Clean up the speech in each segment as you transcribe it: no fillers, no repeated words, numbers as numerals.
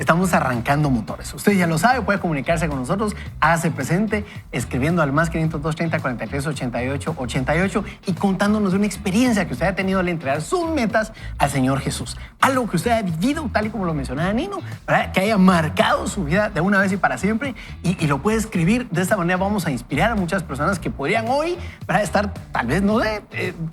estamos arrancando motores. Usted ya lo sabe, puede comunicarse con nosotros, hágase presente escribiendo al más 502 30 43 88 88 y contándonos de una experiencia que usted ha tenido al entregar sus metas al Señor Jesús. Algo que usted ha vivido, tal y como lo mencionaba Nino, ¿verdad? Que haya marcado su vida de una vez y para siempre y lo puede escribir. De esta manera vamos a inspirar a muchas personas que podrían hoy, ¿verdad?, estar tal vez, no sé,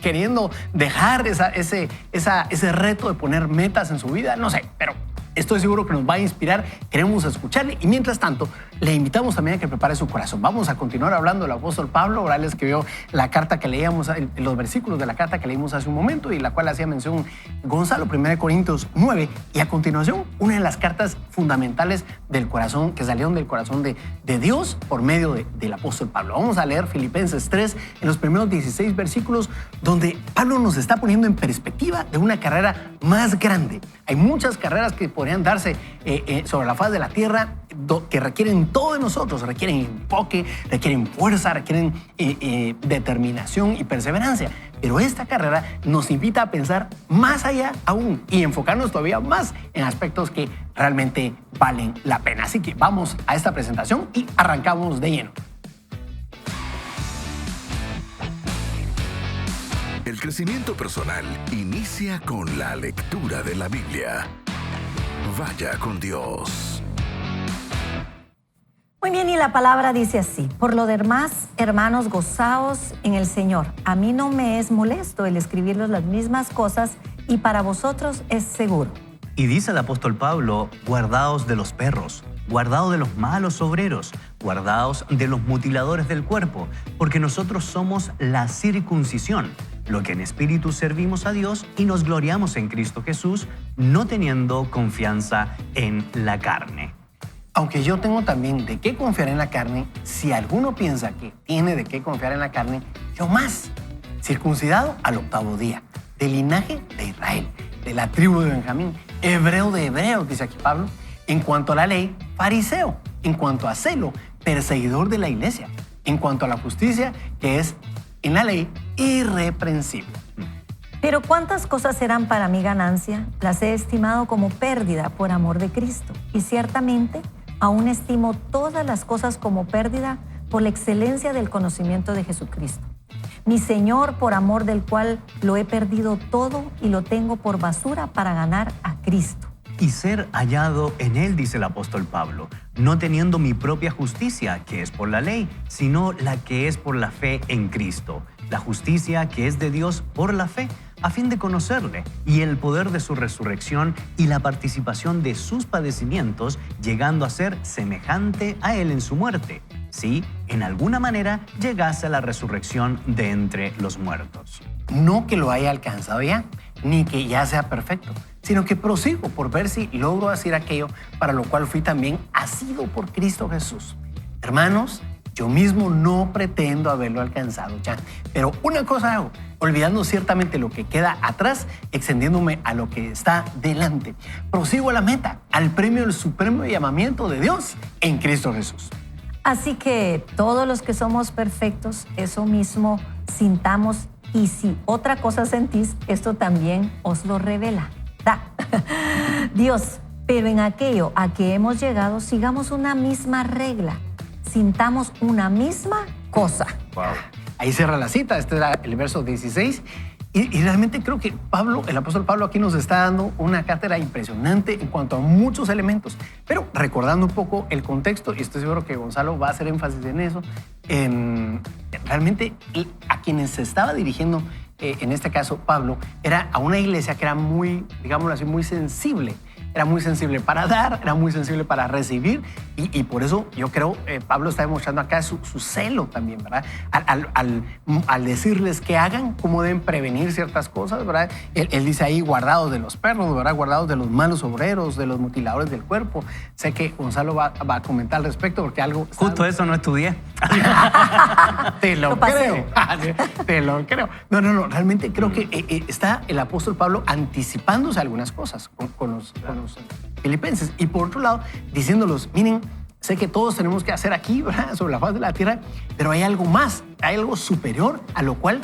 queriendo dejar ese reto de poner metas en su vida, no sé, pero estoy seguro que nos va a inspirar, queremos escucharle y mientras tanto le invitamos también a que prepare su corazón. Vamos a continuar hablando del apóstol Pablo. Ahora le escribió la carta que leíamos, los versículos de la carta que leímos hace un momento y la cual hacía mención Gonzalo, 1 Corintios 9, y a continuación una de las cartas fundamentales del corazón, que salieron del corazón de Dios por medio del apóstol Pablo. Vamos a leer Filipenses 3 en los primeros 16 versículos, donde Pablo nos está poniendo en perspectiva de una carrera más grande. Hay muchas carreras que podrían darse sobre la faz de la tierra que requieren todo de nosotros, requieren enfoque, requieren fuerza, requieren determinación y perseverancia. Pero esta carrera nos invita a pensar más allá aún y enfocarnos todavía más en aspectos que realmente valen la pena. Así que vamos a esta presentación y arrancamos de lleno. El crecimiento personal inicia con la lectura de la Biblia. Vaya con Dios. Muy bien, y la palabra dice así: por lo demás, hermanos, gozaos en el Señor. A mí no me es molesto el escribirles las mismas cosas y para vosotros es seguro. Y dice el apóstol Pablo: guardaos de los perros, guardaos de los malos obreros, guardaos de los mutiladores del cuerpo, porque nosotros somos la circuncisión, lo que en espíritu servimos a Dios y nos gloriamos en Cristo Jesús, no teniendo confianza en la carne. Aunque yo tengo también de qué confiar en la carne, si alguno piensa que tiene de qué confiar en la carne, yo más, circuncidado al 8º día, del linaje de Israel, de la tribu de Benjamín, hebreo de hebreos, dice aquí Pablo, en cuanto a la ley, fariseo, en cuanto a celo, perseguidor de la iglesia, en cuanto a la justicia, que es en la ley, irreprensible. Pero cuántas cosas eran para mí ganancia, las he estimado como pérdida por amor de Cristo. Y ciertamente aún estimo todas las cosas como pérdida por la excelencia del conocimiento de Jesucristo, mi Señor, por amor del cual lo he perdido todo y lo tengo por basura para ganar a Cristo. Y ser hallado en Él, dice el apóstol Pablo, no teniendo mi propia justicia, que es por la ley, sino la que es por la fe en Cristo, la justicia que es de Dios por la fe, a fin de conocerle y el poder de su resurrección y la participación de sus padecimientos, llegando a ser semejante a Él en su muerte, si en alguna manera llegase a la resurrección de entre los muertos. No que lo haya alcanzado ya, ni que ya sea perfecto, sino que prosigo por ver si logro hacer aquello para lo cual fui también asido por Cristo Jesús. Hermanos, yo mismo no pretendo haberlo alcanzado ya, pero una cosa hago, olvidando ciertamente lo que queda atrás, extendiéndome a lo que está delante. Prosigo a la meta, al premio del supremo llamamiento de Dios en Cristo Jesús. Así que todos los que somos perfectos, eso mismo sintamos, y si otra cosa sentís, esto también os lo revela. Dios, pero en aquello a que hemos llegado, sigamos una misma regla, sintamos una misma cosa. Wow. Ahí cierra la cita, este era el verso 16. Y realmente creo que Pablo, el apóstol Pablo, aquí nos está dando una cátedra impresionante en cuanto a muchos elementos. Pero recordando un poco el contexto, y estoy seguro que Gonzalo va a hacer énfasis en eso, realmente a quienes se estaba dirigiendo, en este caso Pablo, era a una iglesia que era muy, digámoslo así, muy sensible. Era muy sensible para dar, era muy sensible para recibir y por eso yo creo Pablo está demostrando acá su celo también, ¿verdad? Al decirles que hagan, cómo deben prevenir ciertas cosas, ¿verdad? Él dice ahí guardados de los perros, ¿verdad? Guardados de los malos obreros, de los mutiladores del cuerpo. Sé que Gonzalo va a comentar al respecto porque algo... Justo eso no estudié. Te lo creo. Te lo creo. No, realmente creo que está el apóstol Pablo anticipándose algunas cosas con los filipenses y por otro lado diciéndolos, miren, sé que todos tenemos que hacer aquí, ¿verdad?, sobre la faz de la tierra, pero hay algo más, hay algo superior a lo cual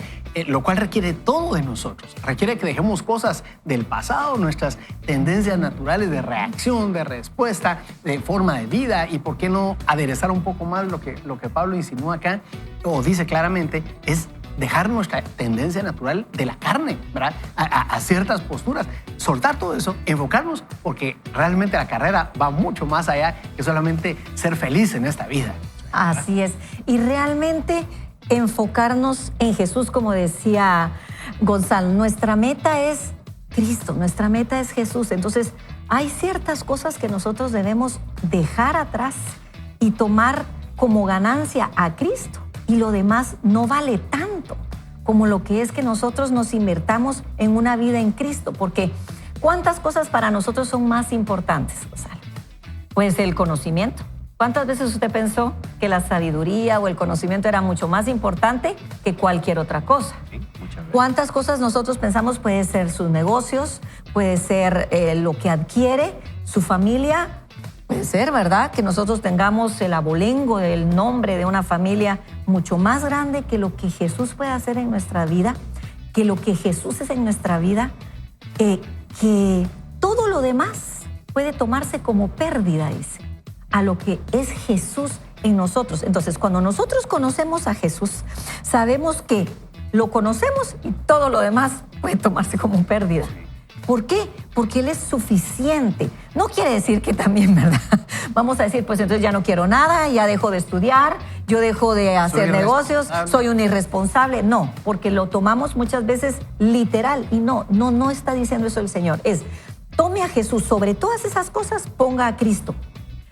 requiere todo de nosotros. Requiere que dejemos cosas del pasado, nuestras tendencias naturales de reacción, de respuesta, de forma de vida, y por qué no aderezar un poco más lo que Pablo insinúa acá, o dice claramente, es dejar nuestra tendencia natural de la carne, ¿verdad?, a ciertas posturas, soltar todo eso, enfocarnos, porque realmente la carrera va mucho más allá que solamente ser feliz en esta vida. Así es. Y realmente enfocarnos en Jesús, como decía Gonzalo, nuestra meta es Cristo, nuestra meta es Jesús. Entonces, hay ciertas cosas que nosotros debemos dejar atrás y tomar como ganancia a Cristo. Y lo demás no vale tanto como lo que es que nosotros nos invertamos en una vida en Cristo. Porque ¿cuántas cosas para nosotros son más importantes, Gonzalo? Pues el conocimiento. ¿Cuántas veces usted pensó que la sabiduría o el conocimiento era mucho más importante que cualquier otra cosa? Sí, muchas veces. ¿Cuántas cosas nosotros pensamos? Puede ser sus negocios, puede ser lo que adquiere, su familia. Puede ser, ¿verdad?, que nosotros tengamos el abolengo del nombre de una familia mucho más grande que lo que Jesús puede hacer en nuestra vida, que lo que Jesús es en nuestra vida, que todo lo demás puede tomarse como pérdida, dice, a lo que es Jesús en nosotros. Entonces, cuando nosotros conocemos a Jesús, sabemos que lo conocemos y todo lo demás puede tomarse como pérdida. ¿Por qué? Porque Él es suficiente. No quiere decir que también, ¿verdad?, vamos a decir, pues entonces ya no quiero nada, ya dejo de estudiar, yo dejo de hacer negocios, soy un irresponsable. No, porque lo tomamos muchas veces literal y no está diciendo eso el Señor. Es, tome a Jesús, sobre todas esas cosas, ponga a Cristo.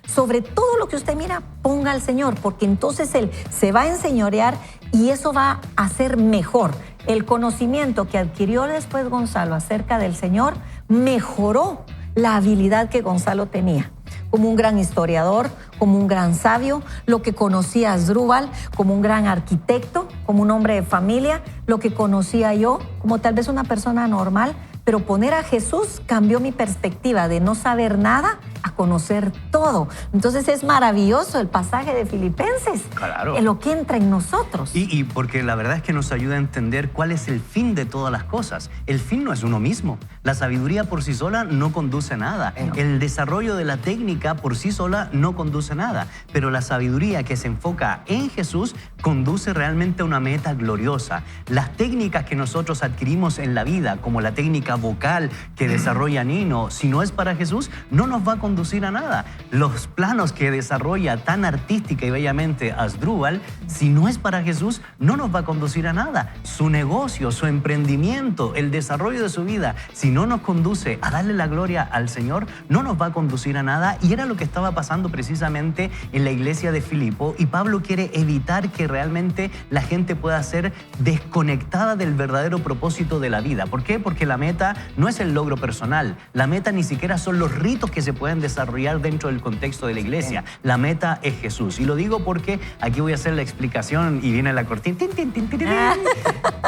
Sobre todo lo que usted mira, ponga al Señor, porque entonces Él se va a enseñorear y eso va a ser mejor. El conocimiento que adquirió después Gonzalo acerca del Señor mejoró la habilidad que Gonzalo tenía como un gran historiador, como un gran sabio, lo que conocía Asdrúbal como un gran arquitecto, como un hombre de familia, lo que conocía yo como tal vez una persona normal, pero poner a Jesús cambió mi perspectiva de no saber nada a conocer todo. Entonces es maravilloso el pasaje de Filipenses, Claro. en lo que entra en nosotros. Y porque la verdad es que nos ayuda a entender cuál es el fin de todas las cosas. El fin no es uno mismo. La sabiduría por sí sola no conduce a nada. El desarrollo de la técnica por sí sola no conduce a nada. Pero la sabiduría que se enfoca en Jesús conduce realmente a una meta gloriosa. Las técnicas que nosotros adquirimos en la vida, como la técnica vocal que desarrolla Nino, si no es para Jesús, no nos va a conducir a nada. Los planos que desarrolla tan artística y bellamente Asdrúbal, si no es para Jesús, no nos va a conducir a nada. Su negocio, su emprendimiento, el desarrollo de su vida, si no nos conduce a darle la gloria al Señor, no nos va a conducir a nada. Y era lo que estaba pasando precisamente en la iglesia de Filipo, y Pablo quiere evitar que realmente la gente pueda ser desconectada del verdadero propósito de la vida. ¿Por qué? Porque la meta no es el logro personal, la meta ni siquiera son los ritos que se pueden desarrollar dentro del contexto de la iglesia. La meta es Jesús. Y lo digo porque aquí voy a hacer la explicación y viene la cortina.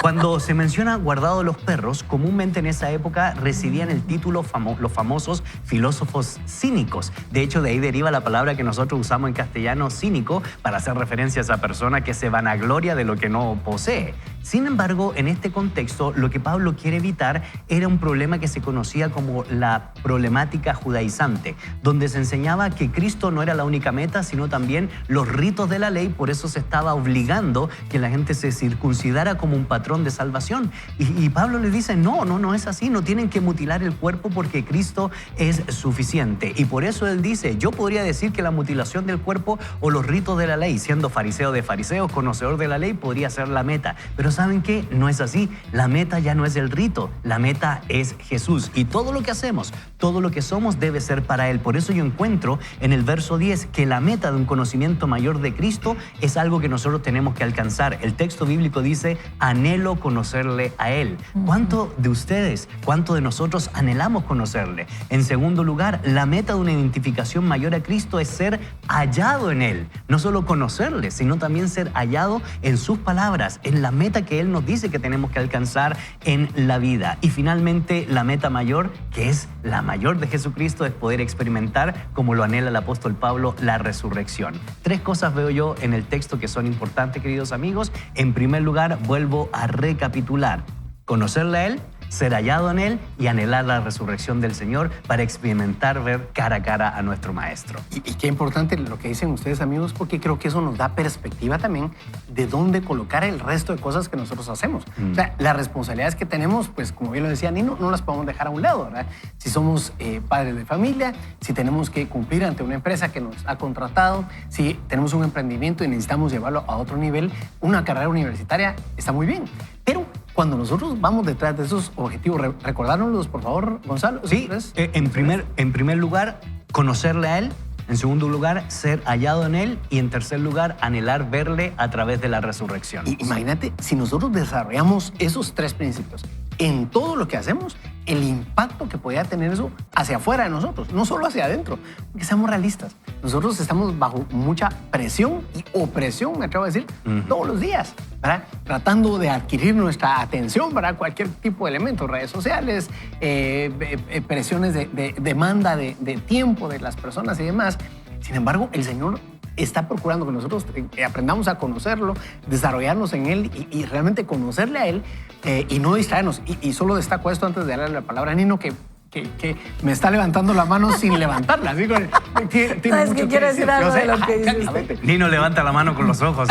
Cuando se menciona guardado de los perros, comúnmente en esa época recibían el título los famosos filósofos cínicos. De hecho, de ahí deriva la palabra que nosotros usamos en castellano, cínico, para hacer referencia a esa persona que se vanagloria de lo que no posee. Sin embargo, en este contexto, lo que Pablo quiere evitar era un problema que se conocía como la problemática judaizante, donde se enseñaba que Cristo no era la única meta, sino también los ritos de la ley. Por eso se estaba obligando que la gente se circuncidara como un patrón de salvación. Y Pablo le dice, no es así, no tienen que mutilar el cuerpo porque Cristo es suficiente. Y por eso él dice, yo podría decir que la mutilación del cuerpo o los ritos de la ley, siendo fariseo de fariseos, conocedor de la ley, podría ser la meta. Pero ¿saben qué? No es así. La meta ya no es el rito, la meta es Jesús. Y todo lo que hacemos, todo lo que somos debe ser para Él. Por eso yo encuentro en el verso 10 que la meta de un conocimiento mayor de Cristo es algo que nosotros tenemos que alcanzar. El texto bíblico dice, anhelo anhelo conocerle a Él. ¿Cuánto de ustedes, cuánto de nosotros anhelamos conocerle? En segundo lugar, la meta de una identificación mayor a Cristo es ser hallado en Él. No solo conocerle, sino también ser hallado en sus palabras, en la meta que Él nos dice que tenemos que alcanzar en la vida. Y finalmente, la meta mayor, que es la mayor de Jesucristo, es poder experimentar, como lo anhela el apóstol Pablo, la resurrección. Tres cosas veo yo en el texto que son importantes, queridos amigos. En primer lugar, vuelvo a recapitular. Conocerle a Él, ser hallado en Él y anhelar la resurrección del Señor para experimentar, ver cara a cara a nuestro Maestro. Y qué importante lo que dicen ustedes, amigos, porque creo que eso nos da perspectiva también de dónde colocar el resto de cosas que nosotros hacemos. O sea, las responsabilidades que tenemos, pues como bien lo decía Nino, no las podemos dejar a un lado, ¿verdad? Si somos padres de familia, si tenemos que cumplir ante una empresa que nos ha contratado, si tenemos un emprendimiento y necesitamos llevarlo a otro nivel, una carrera universitaria está muy bien. Pero cuando nosotros vamos detrás de esos objetivos, recordárnoslos, por favor, Gonzalo. Sí, en primer lugar, conocerle a Él. En segundo lugar, ser hallado en Él. Y en tercer lugar, anhelar verle a través de la resurrección. Y imagínate, si nosotros desarrollamos esos tres principios en todo lo que hacemos, el impacto que podría tener eso hacia afuera de nosotros, no solo hacia adentro, porque seamos realistas. Nosotros estamos bajo mucha presión y opresión, me atrevo a decir, todos los días, ¿verdad? Tratando de adquirir nuestra atención para cualquier tipo de elemento, redes sociales, presiones de demanda de tiempo de las personas y demás. Sin embargo, el Señor está procurando que nosotros aprendamos a conocerlo, desarrollarnos en Él y realmente conocerle a Él y no distraernos. Y solo destaco esto antes de darle la palabra a Nino, que me está levantando la mano sin levantarla. Así que ¿sabes qué? Quiero decir algo de lo que dices. Nino levanta la mano con los ojos.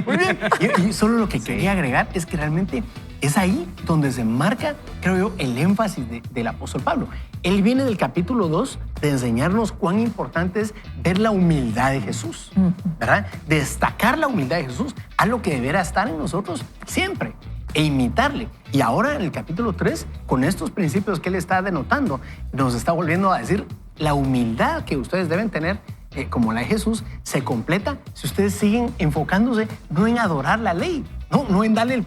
Muy bien. Y solo lo que quería agregar es que realmente es ahí donde se marca, creo yo, el énfasis del apóstol Pablo. Él viene del capítulo 2 de enseñarnos cuán importante es ver la humildad de Jesús, ¿verdad? Destacar la humildad de Jesús, algo que deberá estar en nosotros siempre, e imitarle. Y ahora en el capítulo 3, con estos principios que él está denotando, nos está volviendo a decir la humildad que ustedes deben tener, como la de Jesús, se completa si ustedes siguen enfocándose no en adorar la ley, no en darle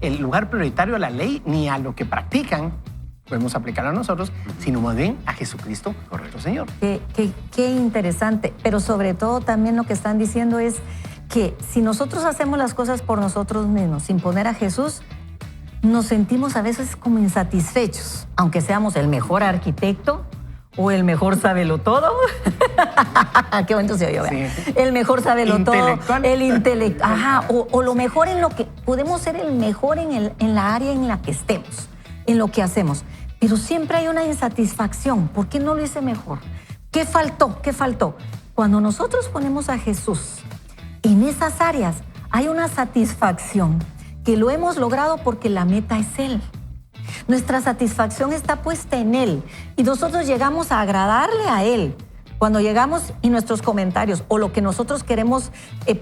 el lugar prioritario a la ley ni a lo que practican, podemos aplicarlo a nosotros, sino más bien a Jesucristo, correcto, Señor. Qué interesante, pero sobre todo también lo que están diciendo es que si nosotros hacemos las cosas por nosotros mismos, sin poner a Jesús, nos sentimos a veces como insatisfechos, aunque seamos el mejor arquitecto o el mejor sabelotodo. Qué bonito se oyó, sí. El mejor sabelotodo, el intelectual, o lo mejor en lo que podemos ser, el mejor en la área en la que estemos, en lo que hacemos. Pero siempre hay una insatisfacción. ¿Por qué no lo hice mejor? ¿Qué faltó? ¿Qué faltó? Cuando nosotros ponemos a Jesús en esas áreas, hay una satisfacción que lo hemos logrado porque la meta es Él. Nuestra satisfacción está puesta en Él y nosotros llegamos a agradarle a Él. Cuando llegamos y nuestros comentarios o lo que nosotros queremos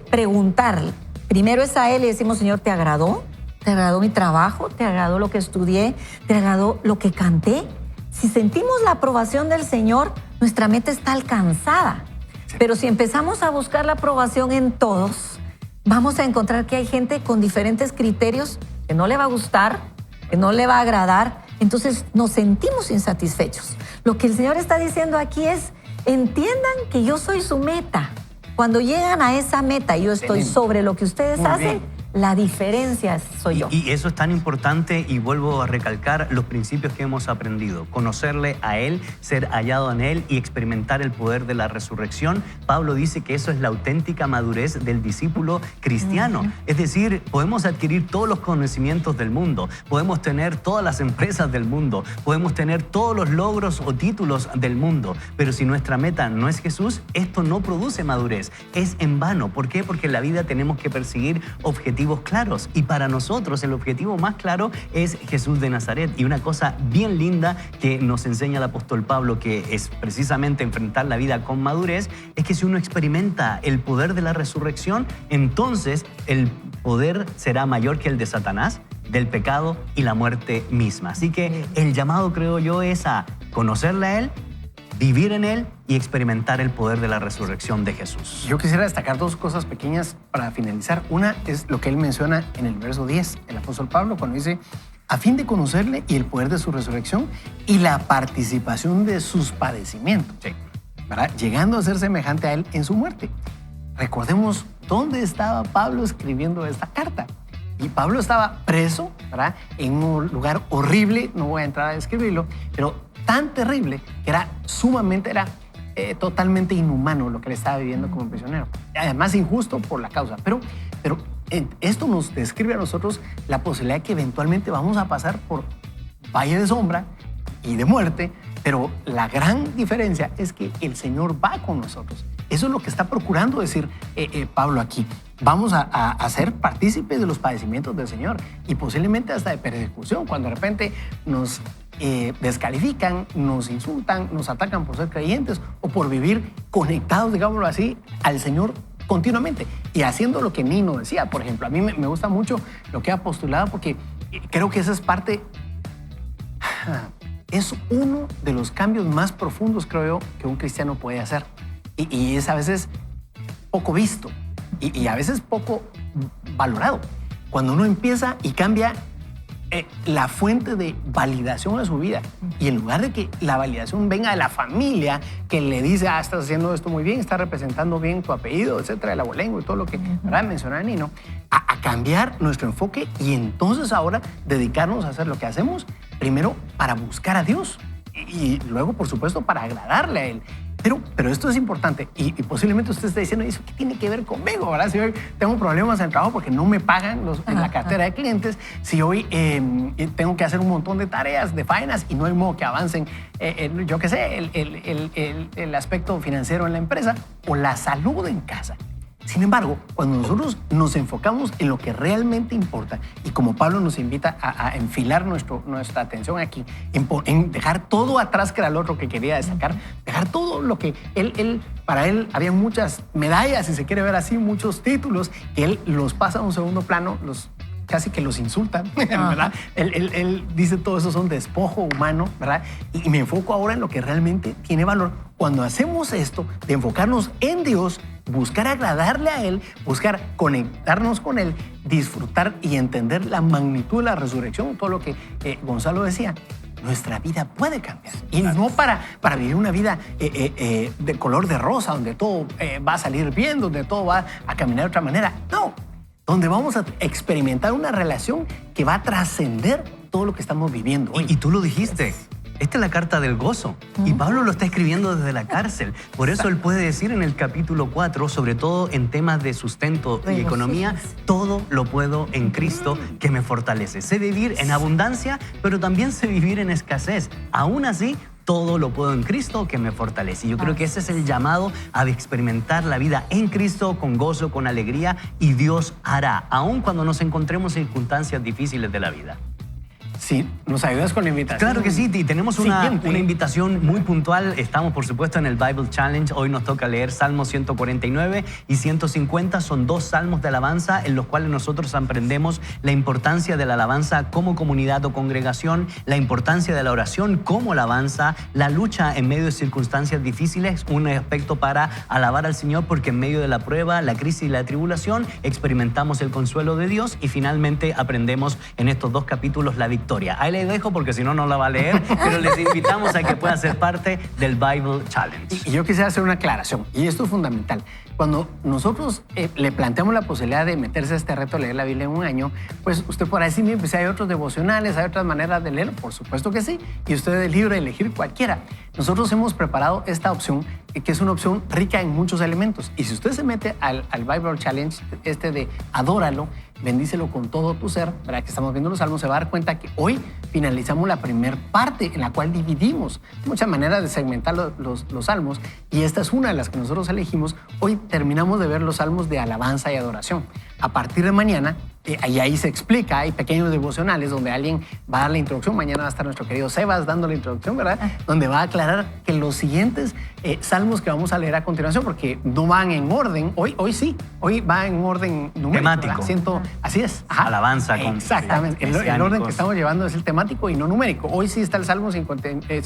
preguntar, primero es a Él y decimos, Señor, ¿te agradó? ¿Te agradó mi trabajo? ¿Te agradó lo que estudié? ¿Te agradó lo que canté? Si sentimos la aprobación del Señor, nuestra meta está alcanzada. Pero si empezamos a buscar la aprobación en todos, vamos a encontrar que hay gente con diferentes criterios que no le va a gustar, que no le va a agradar. Entonces nos sentimos insatisfechos. Lo que el Señor está diciendo aquí es, entiendan que yo soy su meta. Cuando llegan a esa meta y yo estoy sobre lo que ustedes hacen, la diferencia soy yo. Y eso es tan importante, y vuelvo a recalcar los principios que hemos aprendido. Conocerle a Él, ser hallado en Él y experimentar el poder de la resurrección. Pablo dice que eso es la auténtica madurez del discípulo cristiano. Es decir, podemos adquirir todos los conocimientos del mundo, podemos tener todas las empresas del mundo, podemos tener todos los logros o títulos del mundo, pero si nuestra meta no es Jesús, esto no produce madurez, es en vano. ¿Por qué? Porque en la vida tenemos que perseguir objetivos claros, y para nosotros el objetivo más claro es Jesús de Nazaret. Y una cosa bien linda que nos enseña el apóstol Pablo, que es precisamente enfrentar la vida con madurez, es que si uno experimenta el poder de la resurrección, entonces el poder será mayor que el de Satanás, del pecado y la muerte misma. Así que el llamado, creo yo, es a conocerle a Él, vivir en Él y experimentar el poder de la resurrección de Jesús. Yo quisiera destacar dos cosas pequeñas para finalizar. Una es lo que él menciona en el verso 10, el apóstol Pablo, cuando dice, a fin de conocerle y el poder de su resurrección y la participación de sus padecimientos, Sí. ¿verdad? Llegando a ser semejante a él en su muerte. Recordemos dónde estaba Pablo escribiendo esta carta. Y Pablo estaba preso, ¿verdad? En un lugar horrible, no voy a entrar a describirlo, pero tan terrible que era totalmente inhumano lo que él estaba viviendo como prisionero. Además injusto por la causa. Pero esto nos describe a nosotros la posibilidad de que eventualmente vamos a pasar por valle de sombra y de muerte, pero la gran diferencia es que el Señor va con nosotros. Eso es lo que está procurando decir Pablo aquí. Vamos a ser partícipes de los padecimientos del Señor y posiblemente hasta de persecución, cuando de repente nos descalifican, nos insultan, nos atacan por ser creyentes o por vivir conectados, digámoslo así, al Señor continuamente y haciendo lo que Nino decía. Por ejemplo, a mí me gusta mucho lo que ha postulado porque creo que esa es parte, es uno de los cambios más profundos, creo yo, que un cristiano puede hacer y es a veces poco visto y a veces poco valorado. Cuando uno empieza y cambia la fuente de validación a su vida y en lugar de que la validación venga de la familia que le dice, estás haciendo esto muy bien, estás representando bien tu apellido, etcétera, el abolengo y todo lo que mencionaba Nino, a cambiar nuestro enfoque y entonces ahora dedicarnos a hacer lo que hacemos primero para buscar a Dios y luego, por supuesto, para agradarle a Él. Pero esto es importante y posiblemente usted está diciendo, ¿eso qué tiene que ver conmigo? ¿Verdad? Si hoy tengo problemas en el trabajo porque no me pagan en la cartera de clientes, si hoy tengo que hacer un montón de tareas, de faenas y no hay modo que avancen, yo qué sé, el aspecto financiero en la empresa o la salud en casa. Sin embargo, cuando nosotros nos enfocamos en lo que realmente importa y como Pablo nos invita a enfilar nuestra atención aquí, en dejar todo atrás que era lo otro que quería destacar, dejar todo lo que para él había muchas medallas, si se quiere ver así, muchos títulos, que él los pasa a un segundo plano, casi que los insultan, ¿verdad? Él dice todo eso son despojo humano, ¿verdad? Y me enfoco ahora en lo que realmente tiene valor. Cuando hacemos esto, de enfocarnos en Dios, buscar agradarle a Él, buscar conectarnos con Él, disfrutar y entender la magnitud de la resurrección, todo lo que Gonzalo decía, nuestra vida puede cambiar. Y no para vivir una vida de color de rosa, donde todo va a salir bien, donde todo va a caminar de otra manera. No, donde vamos a experimentar una relación que va a trascender todo lo que estamos viviendo hoy. Y tú lo dijiste. Esta es la carta del gozo. Y Pablo lo está escribiendo desde la cárcel. Por eso él puede decir en el capítulo 4, sobre todo en temas de sustento y economía, todo lo puedo en Cristo que me fortalece. Sé vivir en abundancia, pero también sé vivir en escasez. Aún así, todo lo puedo en Cristo que me fortalece. Yo creo que ese es el llamado a experimentar la vida en Cristo con gozo, con alegría, y Dios hará, aun cuando nos encontremos en circunstancias difíciles de la vida. Sí, ¿nos ayudas con la invitación? Claro que sí, y tenemos una invitación muy puntual. Estamos, por supuesto, en el Bible Challenge. Hoy nos toca leer Salmos 149 y 150. Son 2 salmos de alabanza en los cuales nosotros aprendemos la importancia de la alabanza como comunidad o congregación, la importancia de la oración como alabanza, la lucha en medio de circunstancias difíciles, un aspecto para alabar al Señor porque en medio de la prueba, la crisis y la tribulación experimentamos el consuelo de Dios y finalmente aprendemos en estos 2 capítulos la victoria. Ahí les dejo porque si no, no la va a leer, pero les invitamos a que puedan ser parte del Bible Challenge. Y yo quisiera hacer una aclaración, y esto es fundamental. Cuando nosotros le planteamos la posibilidad de meterse a este reto de leer la Biblia en un año, pues usted podrá decirme, pues hay otros devocionales, hay otras maneras de leer, por supuesto que sí, y usted es libre de elegir cualquiera. Nosotros hemos preparado esta opción, que es una opción rica en muchos elementos, y si usted se mete al Bible Challenge, de adóralo, bendícelo con todo tu ser, ¿verdad? Que estamos viendo los salmos, se va a dar cuenta que hoy finalizamos la primera parte en la cual dividimos muchas maneras de segmentar los salmos y esta es una de las que nosotros elegimos. Hoy terminamos de ver los salmos de alabanza y adoración. A partir de mañana Y ahí se explica, hay pequeños devocionales donde alguien va a dar la introducción. Mañana va a estar nuestro querido Sebas dando la introducción, ¿verdad? Donde va a aclarar que los siguientes salmos que vamos a leer a continuación, porque no van en orden, hoy sí, hoy va en orden numérico. Temático. Así es. Alabanza con... Exactamente. El orden que estamos llevando es el temático y no numérico. Hoy sí está el Salmo 149,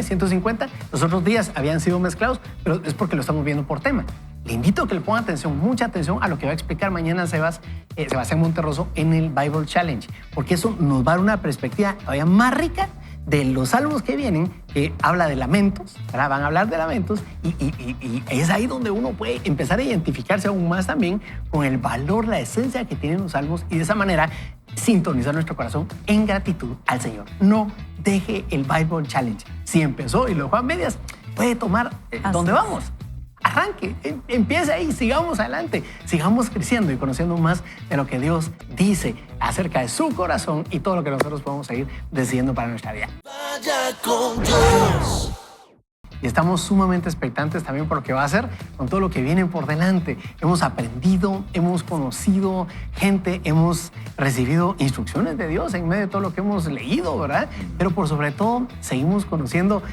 150. Los otros días habían sido mezclados, pero es porque lo estamos viendo por tema. Le invito a que le ponga atención, mucha atención a lo que va a explicar mañana Sebastián Monterroso en el Bible Challenge, porque eso nos va a dar una perspectiva todavía más rica de los salmos que vienen, que habla de lamentos, ¿verdad? Van a hablar de lamentos y es ahí donde uno puede empezar a identificarse aún más también con el valor, la esencia que tienen los salmos y de esa manera sintonizar nuestro corazón en gratitud al Señor. No deje el Bible Challenge. Si empezó y lo dejó a medias, puede tomar donde vamos. Arranque, empiece ahí, sigamos adelante, sigamos creciendo y conociendo más de lo que Dios dice acerca de su corazón y todo lo que nosotros podemos seguir decidiendo para nuestra vida. Vaya con Dios. Y estamos sumamente expectantes también por lo que va a hacer con todo lo que viene por delante. Hemos aprendido, hemos conocido gente, hemos recibido instrucciones de Dios en medio de todo lo que hemos leído, ¿verdad? Pero por sobre todo seguimos conociendo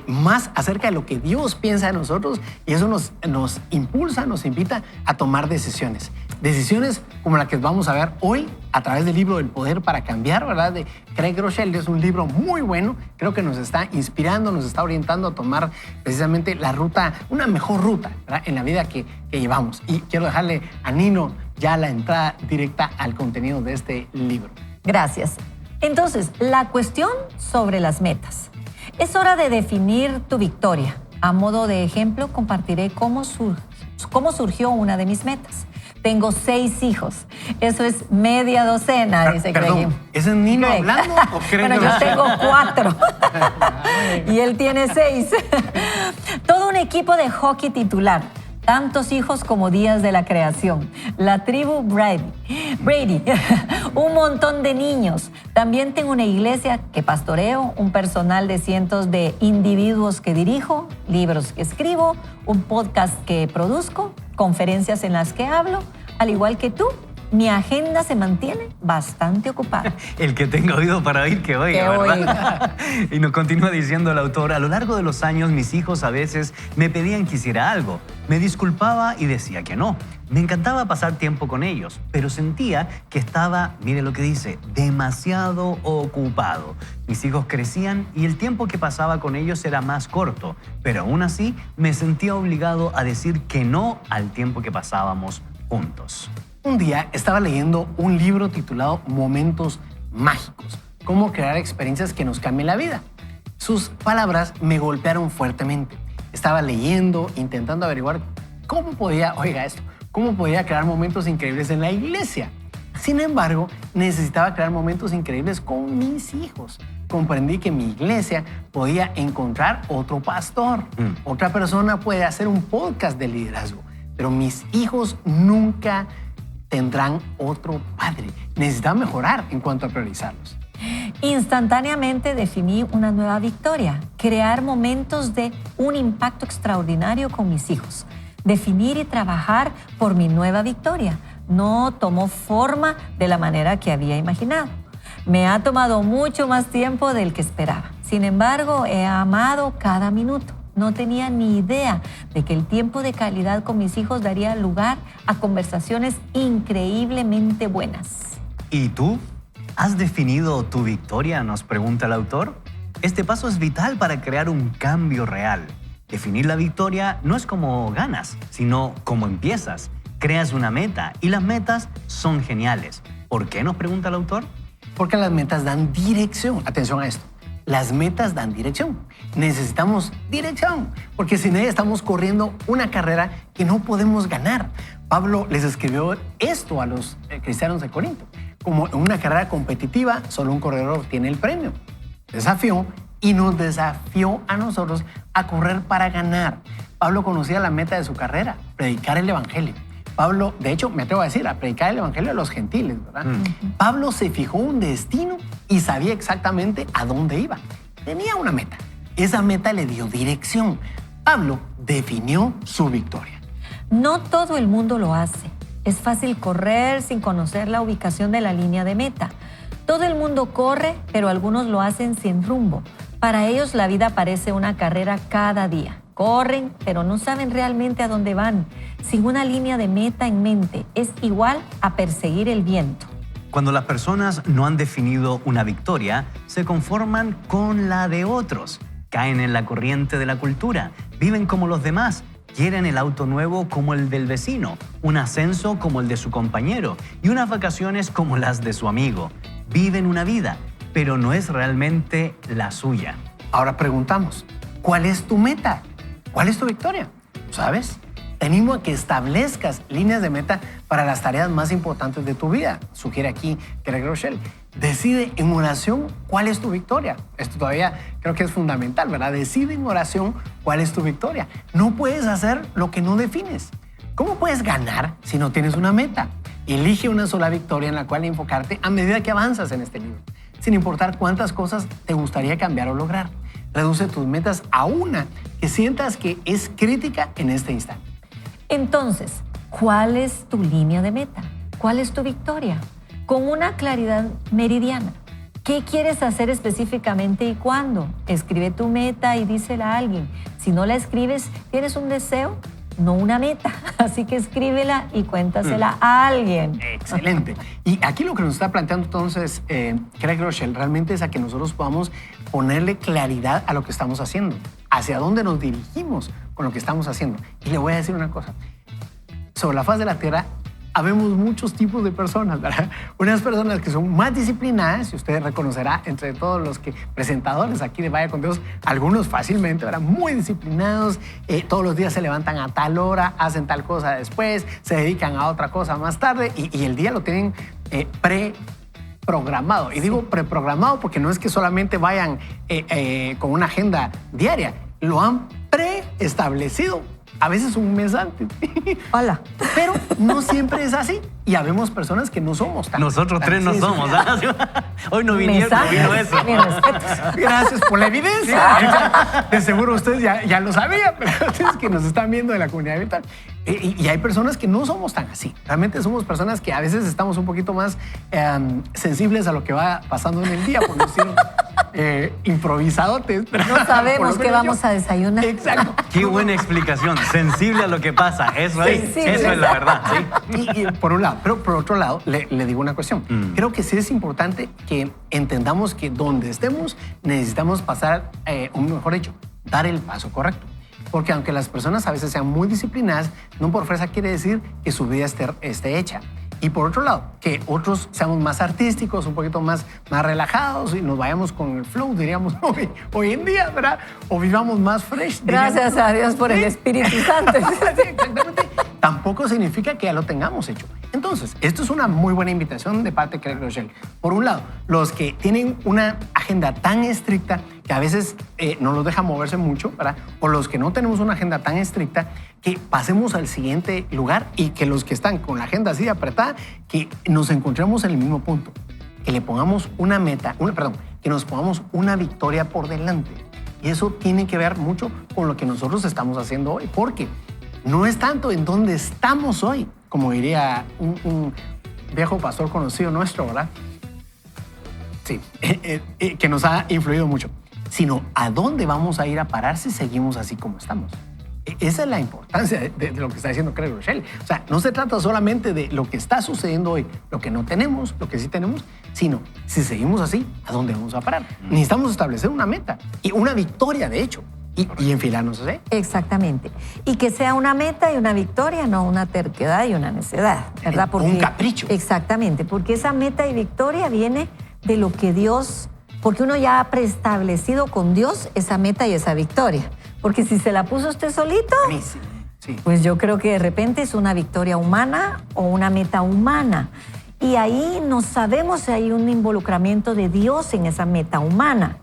más acerca de lo que Dios piensa de nosotros y eso nos impulsa, nos invita a tomar decisiones. Decisiones como la que vamos a ver hoy a través del libro El Poder para Cambiar, ¿verdad? De Craig Groeschel. Es un libro muy bueno, creo que nos está inspirando, nos está orientando a tomar precisamente la ruta, una mejor ruta, ¿verdad? En la vida que llevamos. Y quiero dejarle a Nino ya la entrada directa al contenido de este libro. Gracias. Entonces, la cuestión sobre las metas. Es hora de definir tu victoria. A modo de ejemplo, compartiré cómo surgió una de mis metas. Tengo 6 hijos. Eso es media docena, dice Craig. Perdón, ¿es el Nino hablando o Craig? Bueno, yo tengo 4 y él tiene 6. Todo un equipo de hockey titular. Tantos hijos como días de la creación. La tribu Brady. Un montón de niños. También tengo una iglesia que pastoreo, un personal de cientos de individuos que dirijo, libros que escribo, un podcast que produzco, conferencias en las que hablo, al igual que tú. Mi agenda se mantiene bastante ocupada. El que tenga oído para oír, que oiga, ¿verdad? Y nos continúa diciendo el autor, a lo largo de los años mis hijos a veces me pedían que hiciera algo. Me disculpaba y decía que no. Me encantaba pasar tiempo con ellos, pero sentía que estaba, mire lo que dice, demasiado ocupado. Mis hijos crecían y el tiempo que pasaba con ellos era más corto, pero aún así me sentía obligado a decir que no al tiempo que pasábamos juntos. Un día estaba leyendo un libro titulado Momentos Mágicos, cómo crear experiencias que nos cambien la vida. Sus palabras me golpearon fuertemente. Estaba leyendo, intentando averiguar cómo podía crear momentos increíbles en la iglesia. Sin embargo, necesitaba crear momentos increíbles con mis hijos. Comprendí que mi iglesia podía encontrar otro pastor. Otra persona puede hacer un podcast de liderazgo, pero mis hijos nunca tendrán otro padre. Necesitaba mejorar en cuanto a priorizarlos. Instantáneamente definí una nueva victoria, crear momentos de un impacto extraordinario con mis hijos. Definir y trabajar por mi nueva victoria no tomó forma de la manera que había imaginado. Me ha tomado mucho más tiempo del que esperaba. Sin embargo, he amado cada minuto. No tenía ni idea de que el tiempo de calidad con mis hijos daría lugar a conversaciones increíblemente buenas. ¿Y tú? ¿Has definido tu victoria?, nos pregunta el autor. Este paso es vital para crear un cambio real. Definir la victoria no es cómo ganas, sino cómo empiezas. Creas una meta y las metas son geniales. ¿Por qué?, nos pregunta el autor. Porque las metas dan dirección. Atención a esto. Las metas dan dirección. Necesitamos dirección, porque sin ella estamos corriendo una carrera que no podemos ganar. Pablo les escribió esto a los cristianos de Corinto. Como en una carrera competitiva, solo un corredor obtiene el premio. Desafió y nos desafió a nosotros a correr para ganar. Pablo conocía la meta de su carrera, predicar el evangelio. Pablo, de hecho, me atrevo a decir, a predicar el evangelio a los gentiles, ¿verdad? Pablo se fijó un destino y sabía exactamente a dónde iba. Tenía una meta. Esa meta le dio dirección. Pablo definió su victoria. No todo el mundo lo hace. Es fácil correr sin conocer la ubicación de la línea de meta. Todo el mundo corre, pero algunos lo hacen sin rumbo. Para ellos la vida parece una carrera cada día. Corren, pero no saben realmente a dónde van. Sin una línea de meta en mente, es igual a perseguir el viento. Cuando las personas no han definido una victoria, se conforman con la de otros. Caen en la corriente de la cultura, viven como los demás, quieren el auto nuevo como el del vecino, un ascenso como el de su compañero y unas vacaciones como las de su amigo. Viven una vida, pero no es realmente la suya. Ahora preguntamos, ¿cuál es tu meta? ¿Cuál es tu victoria? ¿Sabes? Te animo a que establezcas líneas de meta para las tareas más importantes de tu vida. Sugiere aquí Craig Groeschel. Decide en oración cuál es tu victoria. Esto todavía creo que es fundamental, ¿verdad? Decide en oración cuál es tu victoria. No puedes hacer lo que no defines. ¿Cómo puedes ganar si no tienes una meta? Elige una sola victoria en la cual enfocarte a medida que avanzas en este libro, sin importar cuántas cosas te gustaría cambiar o lograr. Reduce tus metas a una que sientas que es crítica en este instante. Entonces, ¿cuál es tu línea de meta? ¿Cuál es tu victoria? Con una claridad meridiana. ¿Qué quieres hacer específicamente y cuándo? Escribe tu meta y dísela a alguien. Si no la escribes, tienes un deseo, no una meta. Así que escríbela y cuéntasela a alguien. Excelente. Y aquí lo que nos está planteando entonces Craig Groeschel realmente es a que nosotros podamos ponerle claridad a lo que estamos haciendo, hacia dónde nos dirigimos con lo que estamos haciendo. Y le voy a decir una cosa. Sobre la faz de la Tierra, habemos muchos tipos de personas, ¿verdad? Unas personas que son más disciplinadas, y usted reconocerá entre todos los presentadores aquí de Vaya con Dios, algunos fácilmente, ¿verdad? Muy disciplinados, todos los días se levantan a tal hora, hacen tal cosa después, se dedican a otra cosa más tarde y el día lo tienen preprogramado. Y digo preprogramado porque no es que solamente vayan con una agenda diaria, lo han preestablecido. A veces un mes antes. Hola. Pero no siempre es así. Y habemos personas que no somos tan. Nosotros tres no somos. Hoy no vino eso. Mis respetos. Gracias por la evidencia. De seguro ustedes ya lo sabían, pero ustedes que nos están viendo de la comunidad virtual. Y hay personas que no somos tan así. Realmente somos personas que a veces estamos un poquito más sensibles a lo que va pasando en el día, por no decir improvisadotes. No sabemos qué vamos a desayunar. Exacto. Qué buena explicación. Sensible a lo que pasa. Eso es la verdad. ¿Sí? Y por un lado, pero por otro lado, le digo una cuestión. Creo que sí es importante que entendamos que donde estemos necesitamos pasar, o mejor dicho, dar el paso correcto. Porque aunque las personas a veces sean muy disciplinadas, no por fuerza quiere decir que su vida esté hecha. Y por otro lado, que otros seamos más artísticos, un poquito más relajados y nos vayamos con el flow, diríamos hoy en día, ¿verdad? O vivamos más fresh. Gracias a Dios por el Espíritu Santo. Sí, exactamente. Tampoco significa que ya lo tengamos hecho. Entonces, esto es una muy buena invitación de parte de Craig Groeschel. Por un lado, los que tienen una agenda tan estricta que a veces no los deja moverse mucho, ¿verdad? O los que no tenemos una agenda tan estricta, que pasemos al siguiente lugar y que los que están con la agenda así apretada, que nos encontremos en el mismo punto. Que le pongamos una meta, que nos pongamos una victoria por delante. Y eso tiene que ver mucho con lo que nosotros estamos haciendo hoy, porque no es tanto en dónde estamos hoy, como diría un viejo pastor conocido nuestro, ¿verdad? Sí, que nos ha influido mucho, sino a dónde vamos a ir a parar si seguimos así como estamos. Esa es la importancia de lo que está diciendo Craig Groeschel. O sea, no se trata solamente de lo que está sucediendo hoy, lo que no tenemos, lo que sí tenemos, sino si seguimos así, ¿a dónde vamos a parar? Necesitamos establecer una meta y una victoria, de hecho. Y enfilarnos así. Exactamente. Y que sea una meta y una victoria, no una terquedad y una necedad, ¿verdad? Porque, un capricho. Exactamente, porque esa meta y victoria viene de lo que Dios, porque uno ya ha preestablecido con Dios esa meta y esa victoria. Porque si se la puso usted solito, sí, pues yo creo que de repente es una victoria humana o una meta humana. Y ahí no sabemos si hay un involucramiento de Dios en esa meta humana.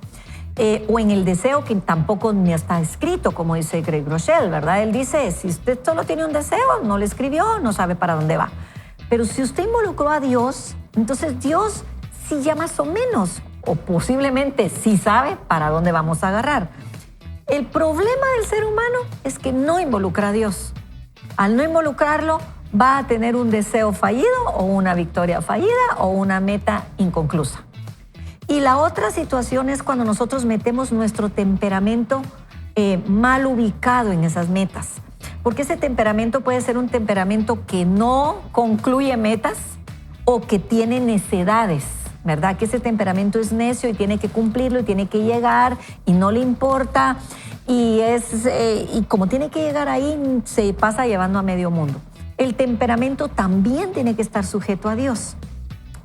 O en el deseo que tampoco ni está escrito, como dice Craig Groeschel, ¿verdad? Él dice, si usted solo tiene un deseo, no le escribió, no sabe para dónde va. Pero si usted involucró a Dios, entonces Dios sí ya más o menos, o posiblemente sí sabe para dónde vamos a agarrar. El problema del ser humano es que no involucra a Dios. Al no involucrarlo, va a tener un deseo fallido o una victoria fallida o una meta inconclusa. Y la otra situación es cuando nosotros metemos nuestro temperamento mal ubicado en esas metas. Porque ese temperamento puede ser un temperamento que no concluye metas o que tiene necedades, ¿verdad? Que ese temperamento es necio y tiene que cumplirlo y tiene que llegar y no le importa. Y como tiene que llegar ahí, se pasa llevando a medio mundo. El temperamento también tiene que estar sujeto a Dios.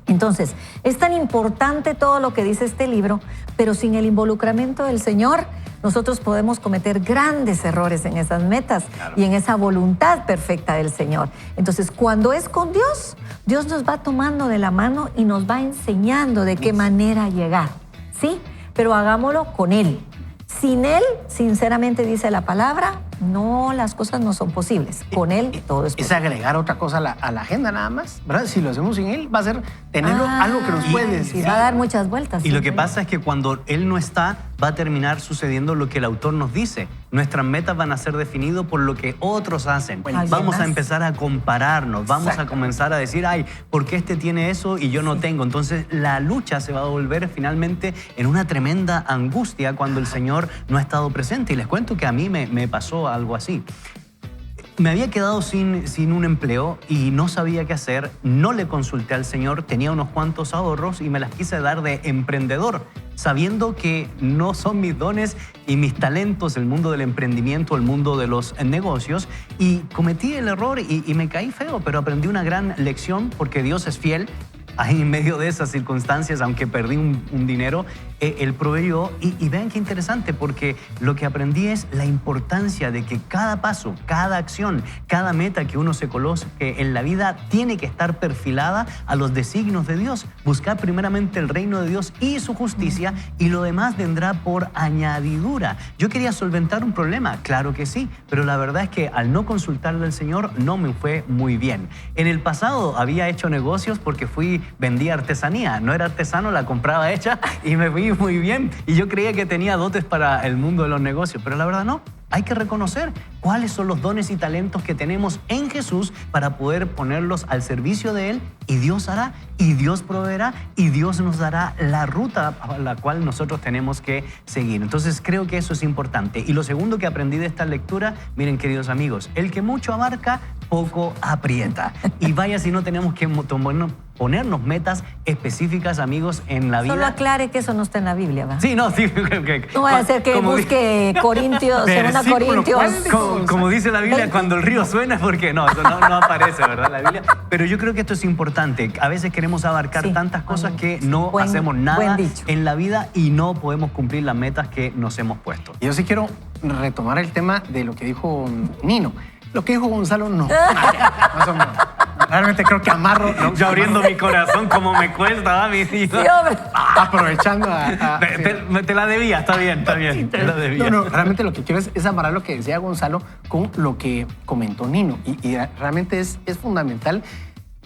Entonces, es tan importante todo lo que dice este libro, pero sin el involucramiento del Señor, nosotros podemos cometer grandes errores en esas metas y en esa voluntad perfecta del Señor. Entonces, cuando es con Dios, Dios nos va tomando de la mano y nos va enseñando de qué manera llegar, ¿sí? Pero hagámoslo con Él. Sin Él, sinceramente dice la palabra, no, las cosas no son posibles. Con Él todo es posible. Es agregar otra cosa a la agenda nada más, ¿verdad? Si lo hacemos sin Él, va a ser tener algo que nos puede decir. Y va a dar muchas vueltas. Y lo que pasa es que cuando Él no está, va a terminar sucediendo lo que el autor nos dice. Nuestras metas van a ser definidas por lo que otros hacen. Vamos a empezar a compararnos, vamos a comenzar a decir, ay, ¿por qué este tiene eso y yo no tengo? Entonces la lucha se va a volver finalmente en una tremenda angustia cuando el Señor no ha estado presente. Y les cuento que a mí me pasó algo así. Me había quedado sin un empleo y no sabía qué hacer, no le consulté al Señor, tenía unos cuantos ahorros y me las quise dar de emprendedor, sabiendo que no son mis dones y mis talentos el mundo del emprendimiento, el mundo de los negocios, y cometí el error y me caí feo, pero aprendí una gran lección porque Dios es fiel. Ahí en medio de esas circunstancias, aunque perdí un dinero, Él proveyó. Y vean qué interesante, porque lo que aprendí es la importancia de que cada paso, cada acción, cada meta que uno se coloque en la vida tiene que estar perfilada a los designios de Dios. Buscar primeramente el reino de Dios y su justicia, y lo demás vendrá por añadidura. Yo quería solventar un problema, claro que sí, pero la verdad es que al no consultarle al Señor no me fue muy bien. En el pasado había hecho negocios porque vendía artesanía, no era artesano, la compraba hecha y me fui muy bien. Y yo creía que tenía dotes para el mundo de los negocios, pero la verdad no. Hay que reconocer cuáles son los dones y talentos que tenemos en Jesús para poder ponerlos al servicio de Él, y Dios hará, y Dios proveerá, y Dios nos dará la ruta a la cual nosotros tenemos que seguir. Entonces creo que eso es importante. Y lo segundo que aprendí de esta lectura, miren, queridos amigos, el que mucho abarca, poco aprieta. Y vaya si no tenemos que ponernos metas específicas, amigos, en la vida. Solo aclare que eso no está en la Biblia, ¿va? Sí, no, sí. No vaya a ser que busque Corintios, segunda Corintios. Como dice la Biblia, cuando el río suena, porque no, eso no aparece, ¿verdad? La Biblia. Pero yo creo que esto es importante. A veces queremos abarcar tantas cosas que no hacemos nada en la vida y no podemos cumplir las metas que nos hemos puesto. Yo sí quiero retomar el tema de lo que dijo Nino. Lo que dijo Gonzalo, no. Más o menos. Realmente creo que amarro. Yo abriendo mi corazón, como me cuesta, mi hijo. Sí, hombre. Aprovechando te la debía, está bien. Te la debía. No, realmente lo que quiero es amarrar lo que decía Gonzalo con lo que comentó Nino. Y realmente es fundamental.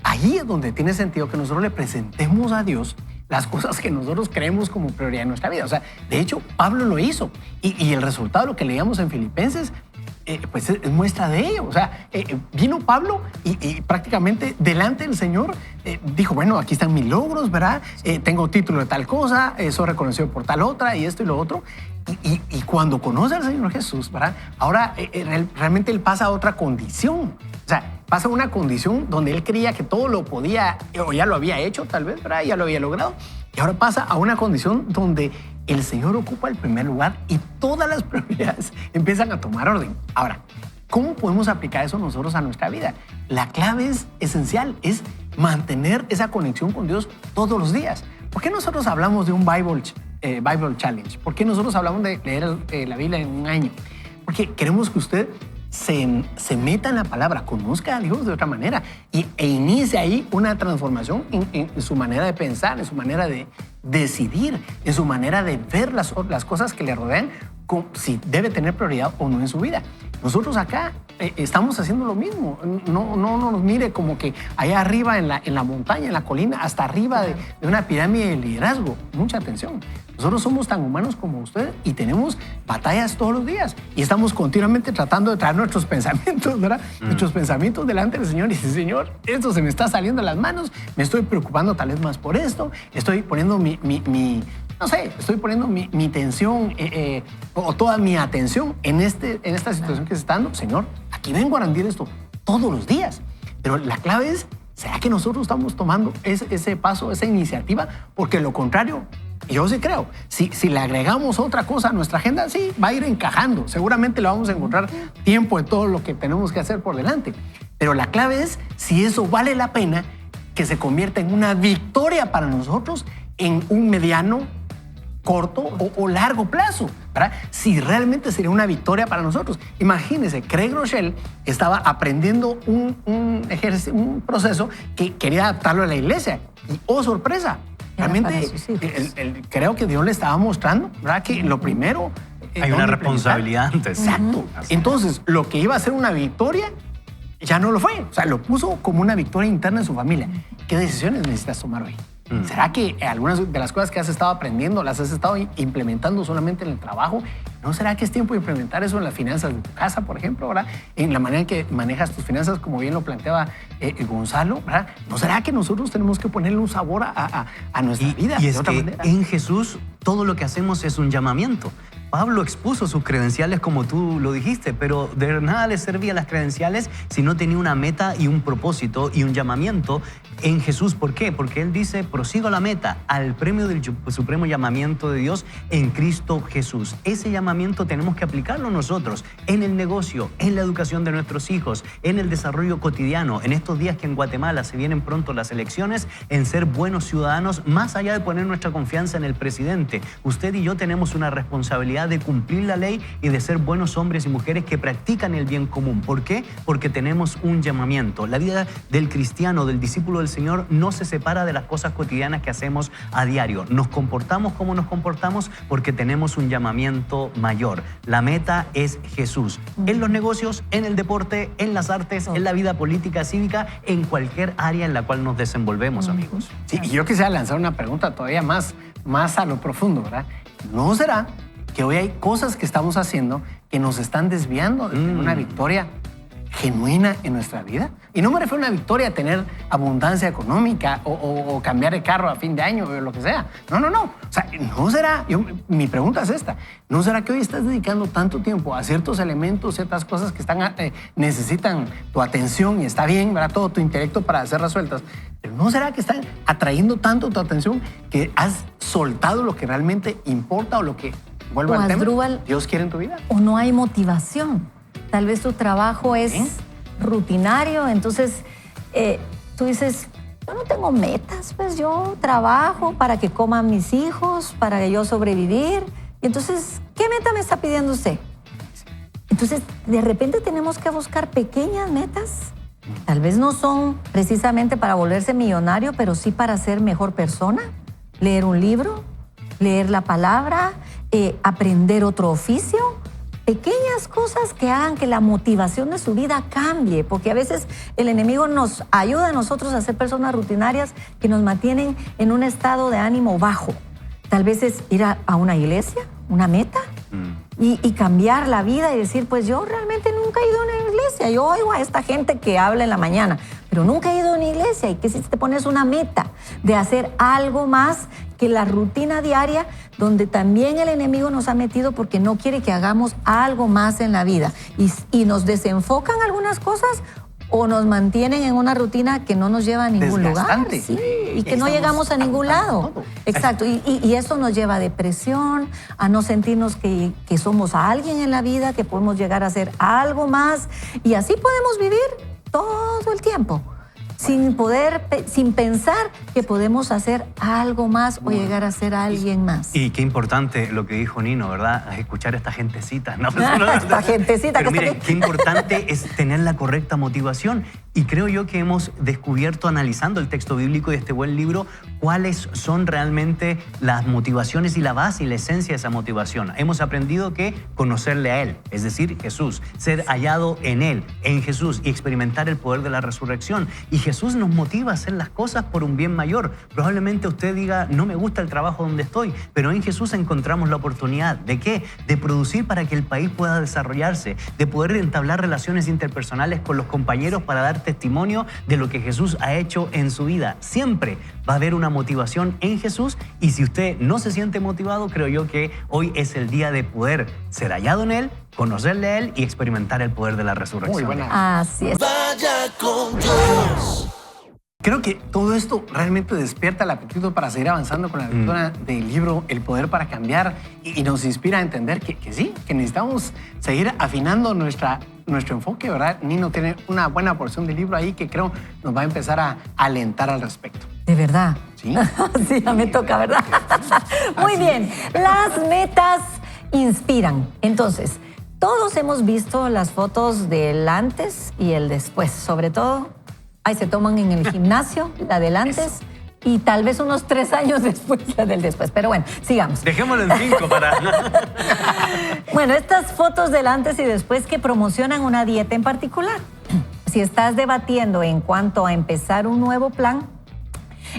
Ahí es donde tiene sentido que nosotros le presentemos a Dios las cosas que nosotros creemos como prioridad en nuestra vida. O sea, de hecho, Pablo lo hizo. Y el resultado, lo que leíamos en Filipenses, pues es muestra de ello. O sea, vino Pablo y prácticamente delante del Señor dijo, bueno, aquí están mis logros, ¿verdad? Tengo título de tal cosa, soy reconocido por tal otra, y esto y lo otro. Y cuando conoce al Señor Jesús, ¿verdad? Ahora realmente él pasa a otra condición. O sea, pasa a una condición donde él creía que todo lo podía, o ya lo había hecho tal vez, ¿verdad? Ya lo había logrado. Y ahora pasa a una condición donde el Señor ocupa el primer lugar y todas las prioridades empiezan a tomar orden. Ahora, ¿cómo podemos aplicar eso nosotros a nuestra vida? La clave es esencial, es mantener esa conexión con Dios todos los días. ¿Por qué nosotros hablamos de un Bible Challenge? ¿Por qué nosotros hablamos de leer la Biblia en un año? Porque queremos que usted se meta en la palabra, conozca a Dios de otra manera e inicie ahí una transformación en su manera de pensar, en su manera de decidir, en su manera de ver las cosas que le rodean si debe tener prioridad o no en su vida. Nosotros acá estamos haciendo lo mismo. No nos mire como que allá arriba en la montaña, en la colina, hasta arriba de una pirámide de liderazgo. Mucha atención. Nosotros somos tan humanos como usted y tenemos batallas todos los días. Y estamos continuamente tratando de traer nuestros pensamientos, ¿verdad? Nuestros pensamientos delante del Señor. Y dice, Señor, esto se me está saliendo de las manos. Me estoy preocupando tal vez más por esto. Estoy poniendo estoy poniendo mi tensión o toda mi atención en esta situación que se está dando. Señor, aquí vengo a rendir esto todos los días. Pero la clave es, ¿será que nosotros estamos tomando ese paso, esa iniciativa? Porque lo contrario, yo sí creo, si le agregamos otra cosa a nuestra agenda, sí, va a ir encajando. Seguramente le vamos a encontrar tiempo de todo lo que tenemos que hacer por delante. Pero la clave es si eso vale la pena que se convierta en una victoria para nosotros en un mediano, corto o largo plazo, ¿verdad? Si realmente sería una victoria para nosotros. Imagínense, Craig Rochelle estaba aprendiendo un proceso que quería adaptarlo a la iglesia. Y, oh, sorpresa, realmente creo que Dios le estaba mostrando, ¿verdad? Que lo primero... Hay una responsabilidad antes. Exacto. Entonces, lo que iba a ser una victoria ya no lo fue. O sea, lo puso como una victoria interna en su familia. ¿Qué decisiones necesitas tomar hoy? ¿Será que algunas de las cosas que has estado aprendiendo las has estado implementando solamente en el trabajo? ¿No será que es tiempo de implementar eso en las finanzas de tu casa, por ejemplo, ¿verdad? En la manera en que manejas tus finanzas, como bien lo planteaba Gonzalo, ¿verdad? ¿No será que nosotros tenemos que ponerle un sabor a nuestra vida? Y es que en Jesús todo lo que hacemos es un llamamiento. Pablo expuso sus credenciales como tú lo dijiste, pero de nada le servían las credenciales si no tenía una meta y un propósito y un llamamiento en Jesús. ¿Por qué? Porque él dice, prosigo a la meta, al premio del supremo llamamiento de Dios en Cristo Jesús. Ese llamamiento tenemos que aplicarlo nosotros en el negocio, en la educación de nuestros hijos, en el desarrollo cotidiano, en estos días que en Guatemala se vienen pronto las elecciones, en ser buenos ciudadanos, más allá de poner nuestra confianza en el presidente. Usted y yo tenemos una responsabilidad de cumplir la ley y de ser buenos hombres y mujeres que practican el bien común. ¿Por qué? Porque tenemos un llamamiento. La vida del cristiano, del discípulo del Señor, no se separa de las cosas cotidianas que hacemos a diario. Nos comportamos como nos comportamos porque tenemos un llamamiento mayor. La meta es Jesús. En los negocios, en el deporte, en las artes, en la vida política, cívica, en cualquier área en la cual nos desenvolvemos, amigos. Sí, y yo quisiera lanzar una pregunta todavía más a lo profundo, ¿verdad? ¿No será que hoy hay cosas que estamos haciendo que nos están desviando de tener una victoria genuina en nuestra vida? Y no me refiero a una victoria a tener abundancia económica o cambiar de carro a fin de año o lo que sea. No. O sea, ¿no será? Mi pregunta es esta. ¿No será que hoy estás dedicando tanto tiempo a ciertos elementos, ciertas cosas que necesitan tu atención y está bien, ¿verdad? Todo tu intelecto para ser resueltas? Pero ¿no será que están atrayendo tanto tu atención que has soltado lo que realmente importa o lo que, vuelvo al tema, Dios quiere en tu vida? O no hay motivación. Tal vez tu trabajo es rutinario, entonces tú dices, yo no tengo metas, pues yo trabajo para que coman mis hijos, para que yo sobrevivir. Y entonces, ¿qué meta me está pidiendo usted? Entonces, de repente tenemos que buscar pequeñas metas. Tal vez no son precisamente para volverse millonario, pero sí para ser mejor persona, leer un libro, leer la palabra, aprender otro oficio. Pequeñas cosas que hagan que la motivación de su vida cambie, porque a veces el enemigo nos ayuda a nosotros a ser personas rutinarias que nos mantienen en un estado de ánimo bajo. Tal vez es ir a una iglesia, una meta, y cambiar la vida y decir, pues yo realmente nunca he ido a una iglesia. Yo oigo a esta gente que habla en la mañana, pero nunca he ido a una iglesia. Y que si te pones una meta de hacer algo más que la rutina diaria, donde también el enemigo nos ha metido porque no quiere que hagamos algo más en la vida. Y nos desenfocan algunas cosas o nos mantienen en una rutina que no nos lleva a ningún lugar. Sí, y que no llegamos a ningún lado. Todo. Exacto. Y eso nos lleva a depresión, a no sentirnos que somos alguien en la vida, que podemos llegar a hacer algo más. Y así podemos vivir todo el tiempo. Sin pensar que podemos hacer algo más o llegar a ser alguien más. Y qué importante lo que dijo Nino, ¿verdad? Escuchar a esta gentecita. ¿No? Esta gentecita. Pero miren, qué importante es tener la correcta motivación. Y creo yo que hemos descubierto, analizando el texto bíblico de este buen libro, cuáles son realmente las motivaciones y la base y la esencia de esa motivación. Hemos aprendido que conocerle a Él, es decir, Jesús, ser hallado en Él, en Jesús, y experimentar el poder de la resurrección. Y Jesús nos motiva a hacer las cosas por un bien mayor. Probablemente usted diga, no me gusta el trabajo donde estoy, pero en Jesús encontramos la oportunidad. ¿De qué? De producir para que el país pueda desarrollarse, de poder entablar relaciones interpersonales con los compañeros para dar testimonio de lo que Jesús ha hecho en su vida. Siempre va a haber una motivación en Jesús, y si usted no se siente motivado, creo yo que hoy es el día de poder ser hallado en Él, conocerle a Él y experimentar el poder de la resurrección. Muy buena. Así es. Vaya con Dios. Creo que todo esto realmente despierta el apetito para seguir avanzando con la lectura del libro El Poder para Cambiar, y nos inspira a entender que sí, que necesitamos seguir afinando nuestro enfoque, ¿verdad? Nino tiene una buena porción del libro ahí que creo nos va a empezar a alentar al respecto. De verdad. Sí. Sí, ya me toca, ¿verdad? Muy bien. Las metas inspiran. Entonces, todos hemos visto las fotos del antes y el después, sobre todo. Ahí se toman en el gimnasio, la del antes, y tal vez unos 3 años después, la del después. Pero bueno, sigamos. Dejémoslo en 5 para... Bueno, estas fotos del antes y después que promocionan una dieta en particular. Si estás debatiendo en cuanto a empezar un nuevo plan,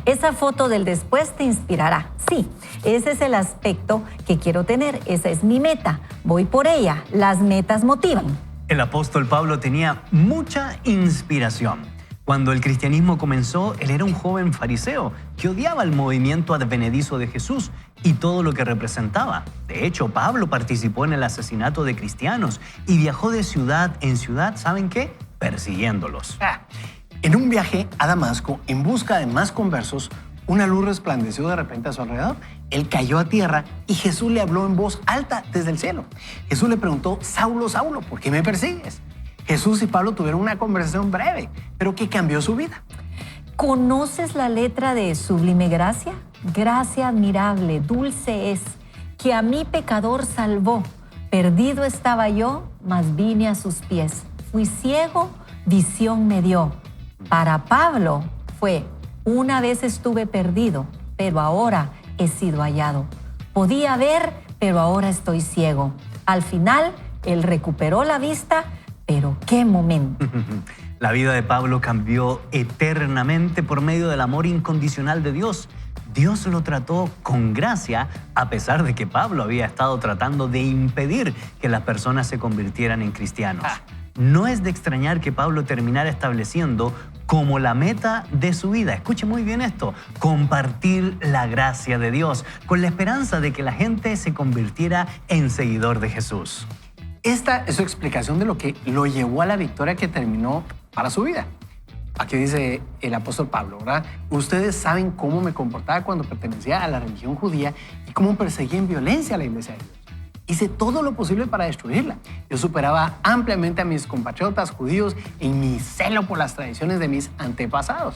esa foto del después te inspirará. Sí, ese es el aspecto que quiero tener. Esa es mi meta. Voy por ella. Las metas motivan. El apóstol Pablo tenía mucha inspiración. Cuando el cristianismo comenzó, él era un joven fariseo que odiaba el movimiento advenedizo de Jesús y todo lo que representaba. De hecho, Pablo participó en el asesinato de cristianos y viajó de ciudad en ciudad, ¿saben qué? Persiguiéndolos. En un viaje a Damasco, en busca de más conversos, una luz resplandeció de repente a su alrededor. Él cayó a tierra y Jesús le habló en voz alta desde el cielo. Jesús le preguntó, Saulo, Saulo, ¿por qué me persigues? Jesús y Pablo tuvieron una conversación breve, pero que cambió su vida. ¿Conoces la letra de Sublime Gracia? Gracia admirable, dulce es, que a mí pecador salvó. Perdido estaba yo, mas vine a sus pies. Fui ciego, visión me dio. Para Pablo fue, una vez estuve perdido, pero ahora he sido hallado. Podía ver, pero ahora estoy ciego. Al final, él recuperó la vista, pero qué momento. La vida de Pablo cambió eternamente por medio del amor incondicional de Dios. Dios lo trató con gracia, a pesar de que Pablo había estado tratando de impedir que las personas se convirtieran en cristianos. No es de extrañar que Pablo terminara estableciendo como la meta de su vida, escuche muy bien esto, compartir la gracia de Dios, con la esperanza de que la gente se convirtiera en seguidor de Jesús. Esta es su explicación de lo que lo llevó a la victoria que terminó para su vida. Aquí dice el apóstol Pablo, ¿verdad? Ustedes saben cómo me comportaba cuando pertenecía a la religión judía y cómo perseguía en violencia a la iglesia de Dios. Hice todo lo posible para destruirla. Yo superaba ampliamente a mis compatriotas judíos en mi celo por las tradiciones de mis antepasados.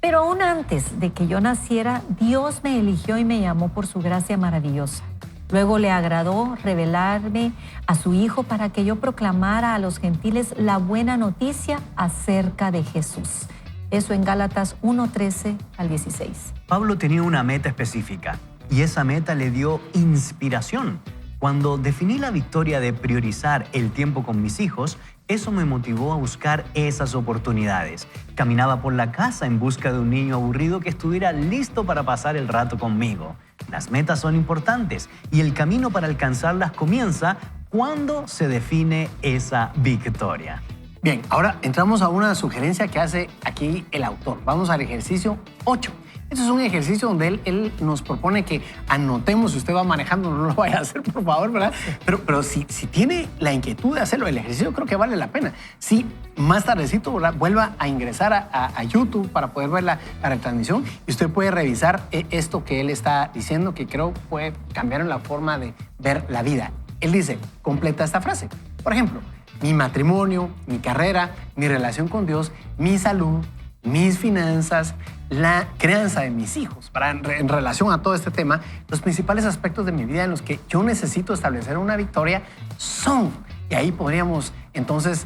Pero aún antes de que yo naciera, Dios me eligió y me llamó por su gracia maravillosa. Luego le agradó revelarme a su Hijo para que yo proclamara a los gentiles la buena noticia acerca de Jesús. Eso en Gálatas 1:13 al 16. Pablo tenía una meta específica y esa meta le dio inspiración. Cuando definí la victoria de priorizar el tiempo con mis hijos, eso me motivó a buscar esas oportunidades. Caminaba por la casa en busca de un niño aburrido que estuviera listo para pasar el rato conmigo. Las metas son importantes y el camino para alcanzarlas comienza cuando se define esa victoria. Bien, ahora entramos a una sugerencia que hace aquí el autor. Vamos al ejercicio 8. Este es un ejercicio donde él nos propone que anotemos, si usted va manejando, no lo vaya a hacer, por favor, ¿verdad? Pero si tiene la inquietud de hacerlo, el ejercicio creo que vale la pena. Si más tardecito, ¿verdad?, vuelva a ingresar a YouTube para poder ver la retransmisión y usted puede revisar esto que él está diciendo, que creo puede cambiar en la forma de ver la vida. Él dice, completa esta frase. Por ejemplo, mi matrimonio, mi carrera, mi relación con Dios, mi salud, mis finanzas, la crianza de mis hijos. En relación a todo este tema, los principales aspectos de mi vida en los que yo necesito establecer una victoria son Y ahí podríamos entonces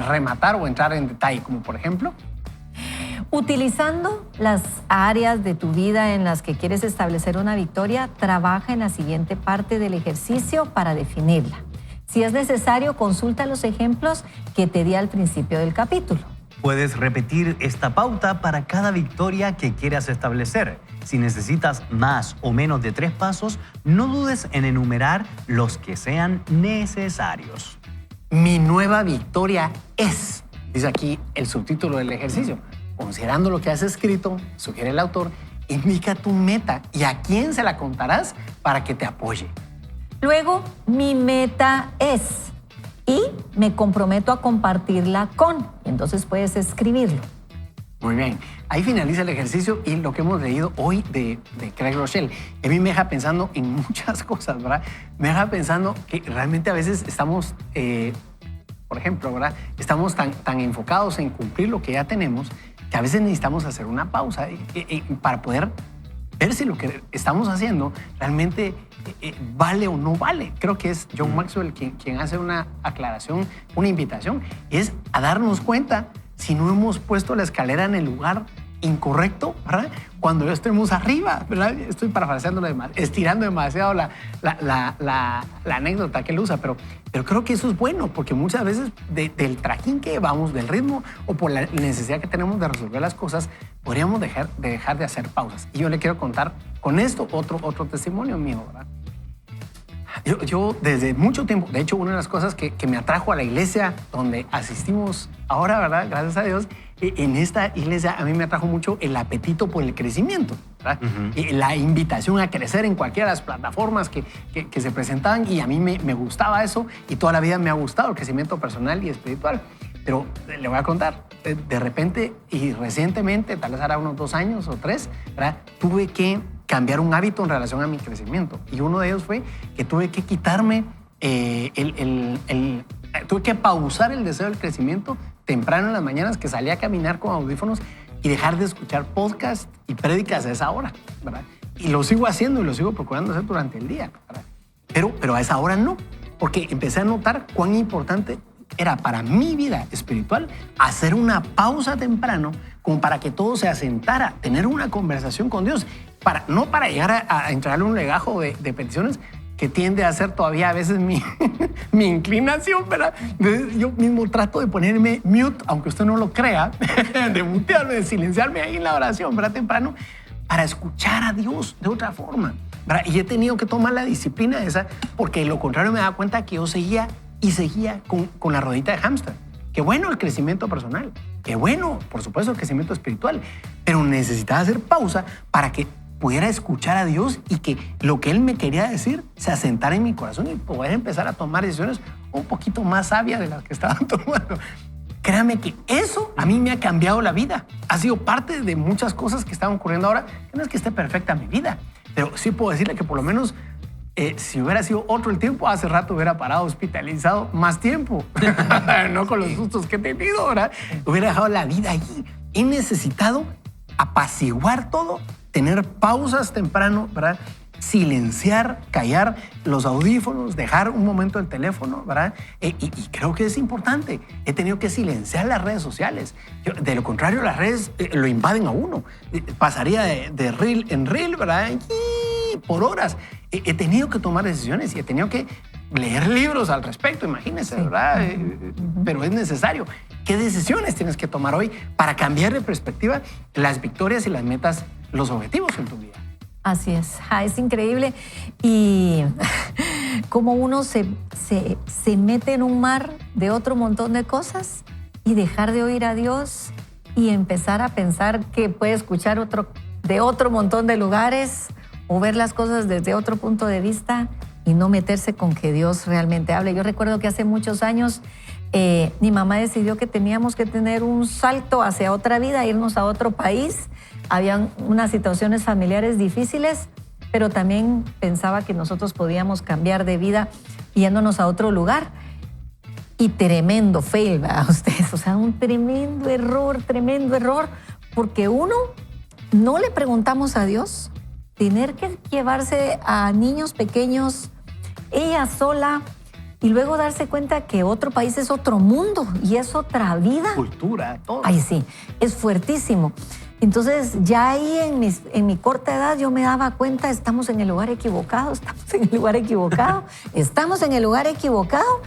rematar o entrar en detalle, como por ejemplo... Utilizando las áreas de tu vida en las que quieres establecer una victoria, trabaja en la siguiente parte del ejercicio para definirla. Si es necesario, consulta los ejemplos que te di al principio del capítulo. Puedes repetir esta pauta para cada victoria que quieras establecer. Si necesitas más o menos de 3 pasos, no dudes en enumerar los que sean necesarios. Mi nueva victoria es, dice aquí el subtítulo del ejercicio. Considerando lo que has escrito, sugiere el autor, indica tu meta y a quién se la contarás para que te apoye. Luego, mi meta es y me comprometo a compartirla con. Entonces puedes escribirlo. Muy bien. Ahí finaliza el ejercicio y lo que hemos leído hoy de Craig Rochelle. A mí me deja pensando en muchas cosas, ¿verdad? Me deja pensando que realmente a veces estamos, por ejemplo, ¿verdad? Estamos tan enfocados en cumplir lo que ya tenemos que a veces necesitamos hacer una pausa para poder ver si lo que estamos haciendo realmente vale o no vale. Creo que es John Maxwell quien hace una aclaración, una invitación, es a darnos cuenta si no hemos puesto la escalera en el lugar incorrecto, ¿verdad? Cuando ya estemos arriba, ¿verdad? Estoy parafraseando, estirando demasiado la anécdota que él usa, pero creo que eso es bueno, porque muchas veces del trajín que vamos, del ritmo o por la necesidad que tenemos de resolver las cosas, podríamos dejar de hacer pausas. Y yo le quiero contar con esto otro testimonio mío, ¿verdad? Yo desde mucho tiempo, de hecho, una de las cosas que me atrajo a la iglesia donde asistimos ahora, ¿verdad? Gracias a Dios, en esta iglesia a mí me atrajo mucho el apetito por el crecimiento, ¿verdad? Y la invitación a crecer en cualquiera de las plataformas que se presentaban, y a mí me gustaba eso, y toda la vida me ha gustado el crecimiento personal y espiritual. Pero le voy a contar, de repente y recientemente, tal vez hará unos 2 años o 3, ¿verdad? Tuve que cambiar un hábito en relación a mi crecimiento. Y uno de ellos fue que tuve que quitarme tuve que pausar el deseo del crecimiento temprano en las mañanas, que salía a caminar con audífonos y dejar de escuchar podcasts y prédicas a esa hora, ¿verdad? Y lo sigo haciendo y lo sigo procurando hacer durante el día, ¿verdad? Pero a esa hora no, porque empecé a notar cuán importante era para mi vida espiritual hacer una pausa temprano, como para que todo se asentara, tener una conversación con Dios, no para llegar a entregarle un legajo de peticiones, que tiende a ser todavía a veces mi inclinación, ¿verdad? Yo mismo trato de ponerme mute, aunque usted no lo crea, de mutearme, de silenciarme ahí en la oración, ¿verdad? Temprano, para escuchar a Dios de otra forma, ¿verdad? Y he tenido que tomar la disciplina esa, porque de lo contrario me daba cuenta que yo seguía con la rodita de hámster. Qué bueno el crecimiento personal, qué bueno, por supuesto, el crecimiento espiritual, pero necesitaba hacer pausa para que pudiera escuchar a Dios y que lo que Él me quería decir se asentara en mi corazón y poder empezar a tomar decisiones un poquito más sabias de las que estaba tomando. Créame que eso a mí me ha cambiado la vida. Ha sido parte de muchas cosas que están ocurriendo ahora. Que no es que esté perfecta mi vida, pero sí puedo decirle que por lo menos si hubiera sido otro el tiempo, hace rato hubiera parado hospitalizado más tiempo. No con los sustos que he tenido, ¿verdad? Hubiera dejado la vida allí. He necesitado apaciguar todo, tener pausas temprano, ¿verdad? Silenciar, callar los audífonos, dejar un momento el teléfono, ¿verdad? Y creo que es importante. He tenido que silenciar las redes sociales. De lo contrario, las redes lo invaden a uno. Pasaría de reel en reel, ¿verdad? Y por horas. He tenido que tomar decisiones y he tenido que leer libros al respecto, imagínense, ¿verdad? Pero es necesario. ¿Qué decisiones tienes que tomar hoy para cambiar de perspectiva las victorias y las metas, los objetivos en tu vida? Así es, es increíble. Y como uno se mete en un mar de otro montón de cosas y dejar de oír a Dios y empezar a pensar que puede escuchar de otro montón de lugares o ver las cosas desde otro punto de vista y no meterse con que Dios realmente hable. Yo recuerdo que hace muchos años mi mamá decidió que teníamos que tener un salto hacia otra vida, irnos a otro país. Habían unas situaciones familiares difíciles, pero también pensaba que nosotros podíamos cambiar de vida yéndonos a otro lugar. Y tremendo fail, ¿verdad? Ustedes, o sea, un tremendo error, porque uno, no le preguntamos a Dios. Tener que llevarse a niños pequeños, ella sola, y luego darse cuenta que otro país es otro mundo y es otra vida. Cultura, todo. Ay, sí, es fuertísimo. Entonces, ya ahí en mi corta edad yo me daba cuenta, estamos en el lugar equivocado, estamos en el lugar equivocado, estamos en el lugar equivocado.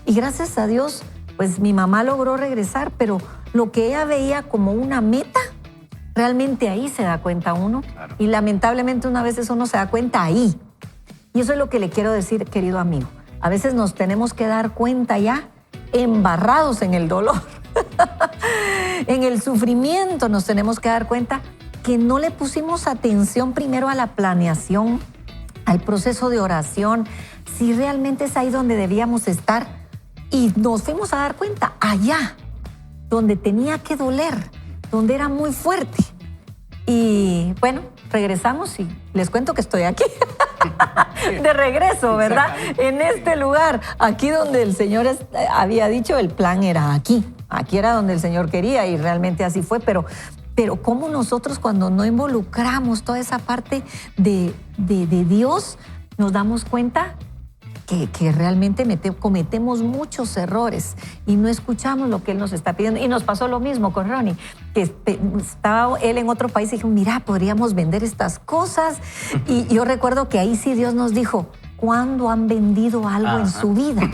Y gracias a Dios, pues mi mamá logró regresar, pero lo que ella veía como una meta, realmente ahí se da cuenta uno. Claro. Y lamentablemente una vez uno se da cuenta ahí. Y eso es lo que le quiero decir, querido amigo. A veces nos tenemos que dar cuenta ya, embarrados en el dolor. En el sufrimiento nos tenemos que dar cuenta que no le pusimos atención primero a la planeación, al proceso de oración, si realmente es ahí donde debíamos estar. Y nos fuimos a dar cuenta allá, donde tenía que doler, donde era muy fuerte. Y bueno, regresamos y les cuento que estoy aquí. De regreso, ¿verdad? En este lugar, aquí donde el Señor había dicho, el plan era aquí. Aquí era donde el Señor quería y realmente así fue, pero cómo nosotros cuando no involucramos toda esa parte de Dios, nos damos cuenta que realmente cometemos muchos errores y no escuchamos lo que Él nos está pidiendo. Y nos pasó lo mismo con Ronnie, que estaba él en otro país y dijo, mira, podríamos vender estas cosas. Y yo recuerdo que ahí sí Dios nos dijo, ¿cuándo han vendido algo en su vida?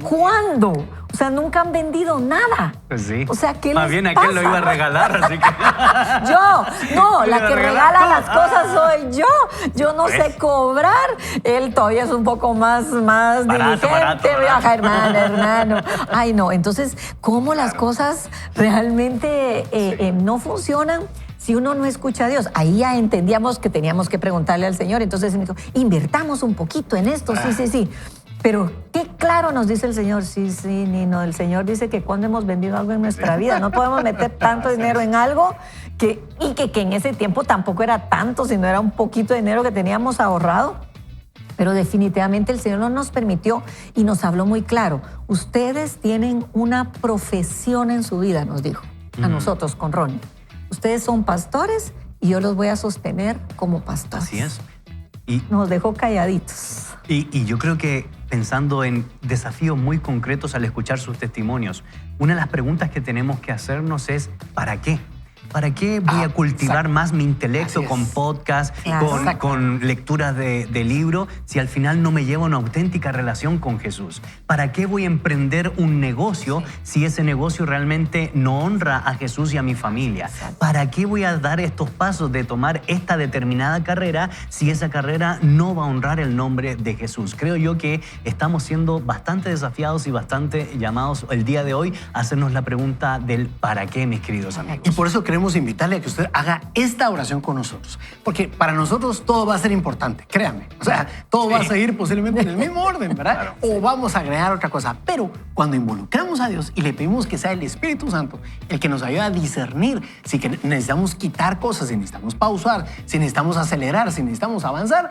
¿Cuándo? O sea, nunca han vendido nada. Pues sí. O sea, ¿qué más les bien pasa? aquel lo iba a regalar, así que... No, la que regala las Ah. cosas soy yo. Yo no Pues. sé cobrar. Él todavía es un poco más diligente. barato. Viaja, hermano. Ay, no. Entonces, ¿cómo las cosas realmente no funcionan? Si uno no escucha a Dios, ahí ya entendíamos que teníamos que preguntarle al Señor. Entonces me dijo, invertamos un poquito en esto, sí. Pero qué claro nos dice el Señor, sí, Nino. El Señor dice que cuando hemos vendido algo en nuestra vida, no podemos meter tanto dinero en algo que en ese tiempo tampoco era tanto, sino era un poquito de dinero que teníamos ahorrado. Pero definitivamente el Señor no nos permitió y nos habló muy claro. Ustedes tienen una profesión en su vida, nos dijo a nosotros con Ronnie. Ustedes son pastores y yo los voy a sostener como pastores. Así es. Nos dejó calladitos. Y yo creo que pensando en desafíos muy concretos al escuchar sus testimonios, una de las preguntas que tenemos que hacernos es ¿para qué? ¿Para qué voy a cultivar más mi intelecto con podcast, Claro. con lecturas de libro, si al final no me lleva una auténtica relación con Jesús? ¿Para qué voy a emprender un negocio si ese negocio realmente no honra a Jesús y a mi familia? Exacto. ¿Para qué voy a dar estos pasos de tomar esta determinada carrera si esa carrera no va a honrar el nombre de Jesús? Creo yo que estamos siendo bastante desafiados y bastante llamados el día de hoy a hacernos la pregunta del ¿para qué, mis queridos amigos? Y por eso queremos invitarle a que usted haga esta oración con nosotros. Porque para nosotros todo va a ser importante, créanme. O sea, todo va a seguir posiblemente en el mismo orden, ¿verdad? Claro. O vamos a agregar otra cosa. Pero cuando involucramos a Dios y le pedimos que sea el Espíritu Santo el que nos ayude a discernir si que necesitamos quitar cosas, si necesitamos pausar, si necesitamos acelerar, si necesitamos avanzar,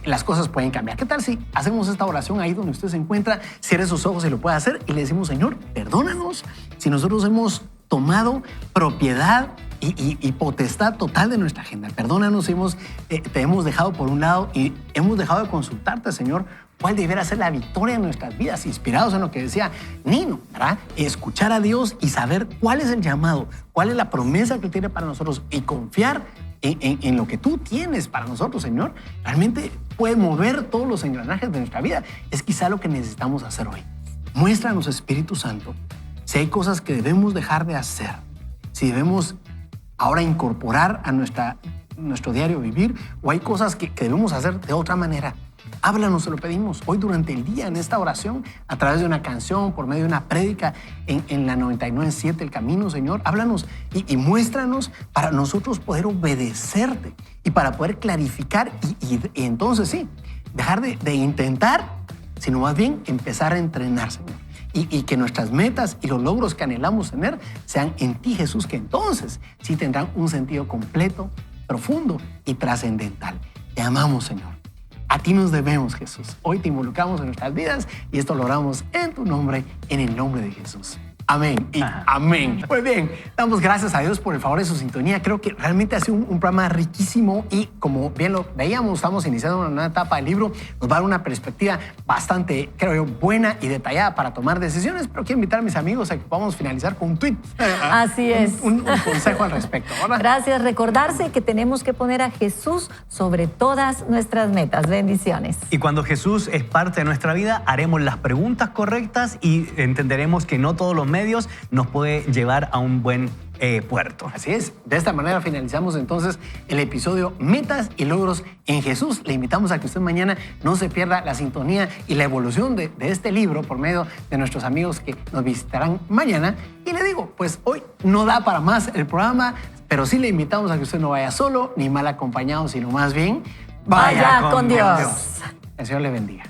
las cosas pueden cambiar. ¿Qué tal si hacemos esta oración ahí donde usted se encuentra, cierre sus ojos y lo puede hacer y le decimos, Señor, perdónanos si nosotros hemos tomado propiedad y potestad total de nuestra agenda. Perdónanos si te hemos dejado por un lado y hemos dejado de consultarte, Señor, cuál debería ser la victoria en nuestras vidas, inspirados en lo que decía Nino, ¿verdad? Escuchar a Dios y saber cuál es el llamado, cuál es la promesa que Él tiene para nosotros y confiar en lo que tú tienes para nosotros, Señor. Realmente puede mover todos los engranajes de nuestra vida. Es quizá lo que necesitamos hacer hoy. Muéstranos, Espíritu Santo, si hay cosas que debemos dejar de hacer, si debemos ahora incorporar a nuestro diario vivir, o hay cosas que debemos hacer de otra manera. Háblanos, se lo pedimos hoy durante el día en esta oración, a través de una canción, por medio de una prédica en la 99.7 El Camino, Señor. Háblanos y muéstranos para nosotros poder obedecerte y para poder clarificar y entonces sí, dejar de intentar, sino más bien empezar a entrenar, Señor. Y que nuestras metas y los logros que anhelamos tener sean en ti, Jesús, que entonces sí tendrán un sentido completo, profundo y trascendental. Te amamos, Señor. A ti nos debemos, Jesús. Hoy te involucramos en nuestras vidas y esto lo oramos en tu nombre, en el nombre de Jesús. Amén y amén. Pues bien, damos gracias a Dios por el favor de su sintonía. Creo que realmente ha sido un programa riquísimo y como bien lo veíamos, estamos iniciando una nueva etapa del libro. Nos va a dar una perspectiva bastante, creo yo, buena y detallada para tomar decisiones, pero quiero invitar a mis amigos a que podamos finalizar con un tweet. Así es. Un consejo al respecto, ¿verdad? Gracias. Recordarse que tenemos que poner a Jesús sobre todas nuestras metas. Bendiciones. Y cuando Jesús es parte de nuestra vida, haremos las preguntas correctas y entenderemos que no todos los medios nos puede llevar a un buen puerto. Así es. De esta manera finalizamos entonces el episodio Metas y Logros en Jesús. Le invitamos a que usted mañana no se pierda la sintonía y la evolución de este libro por medio de nuestros amigos que nos visitarán mañana. Y le digo, pues hoy no da para más el programa, pero sí le invitamos a que usted no vaya solo ni mal acompañado, sino más bien vaya con Dios. El Señor le bendiga.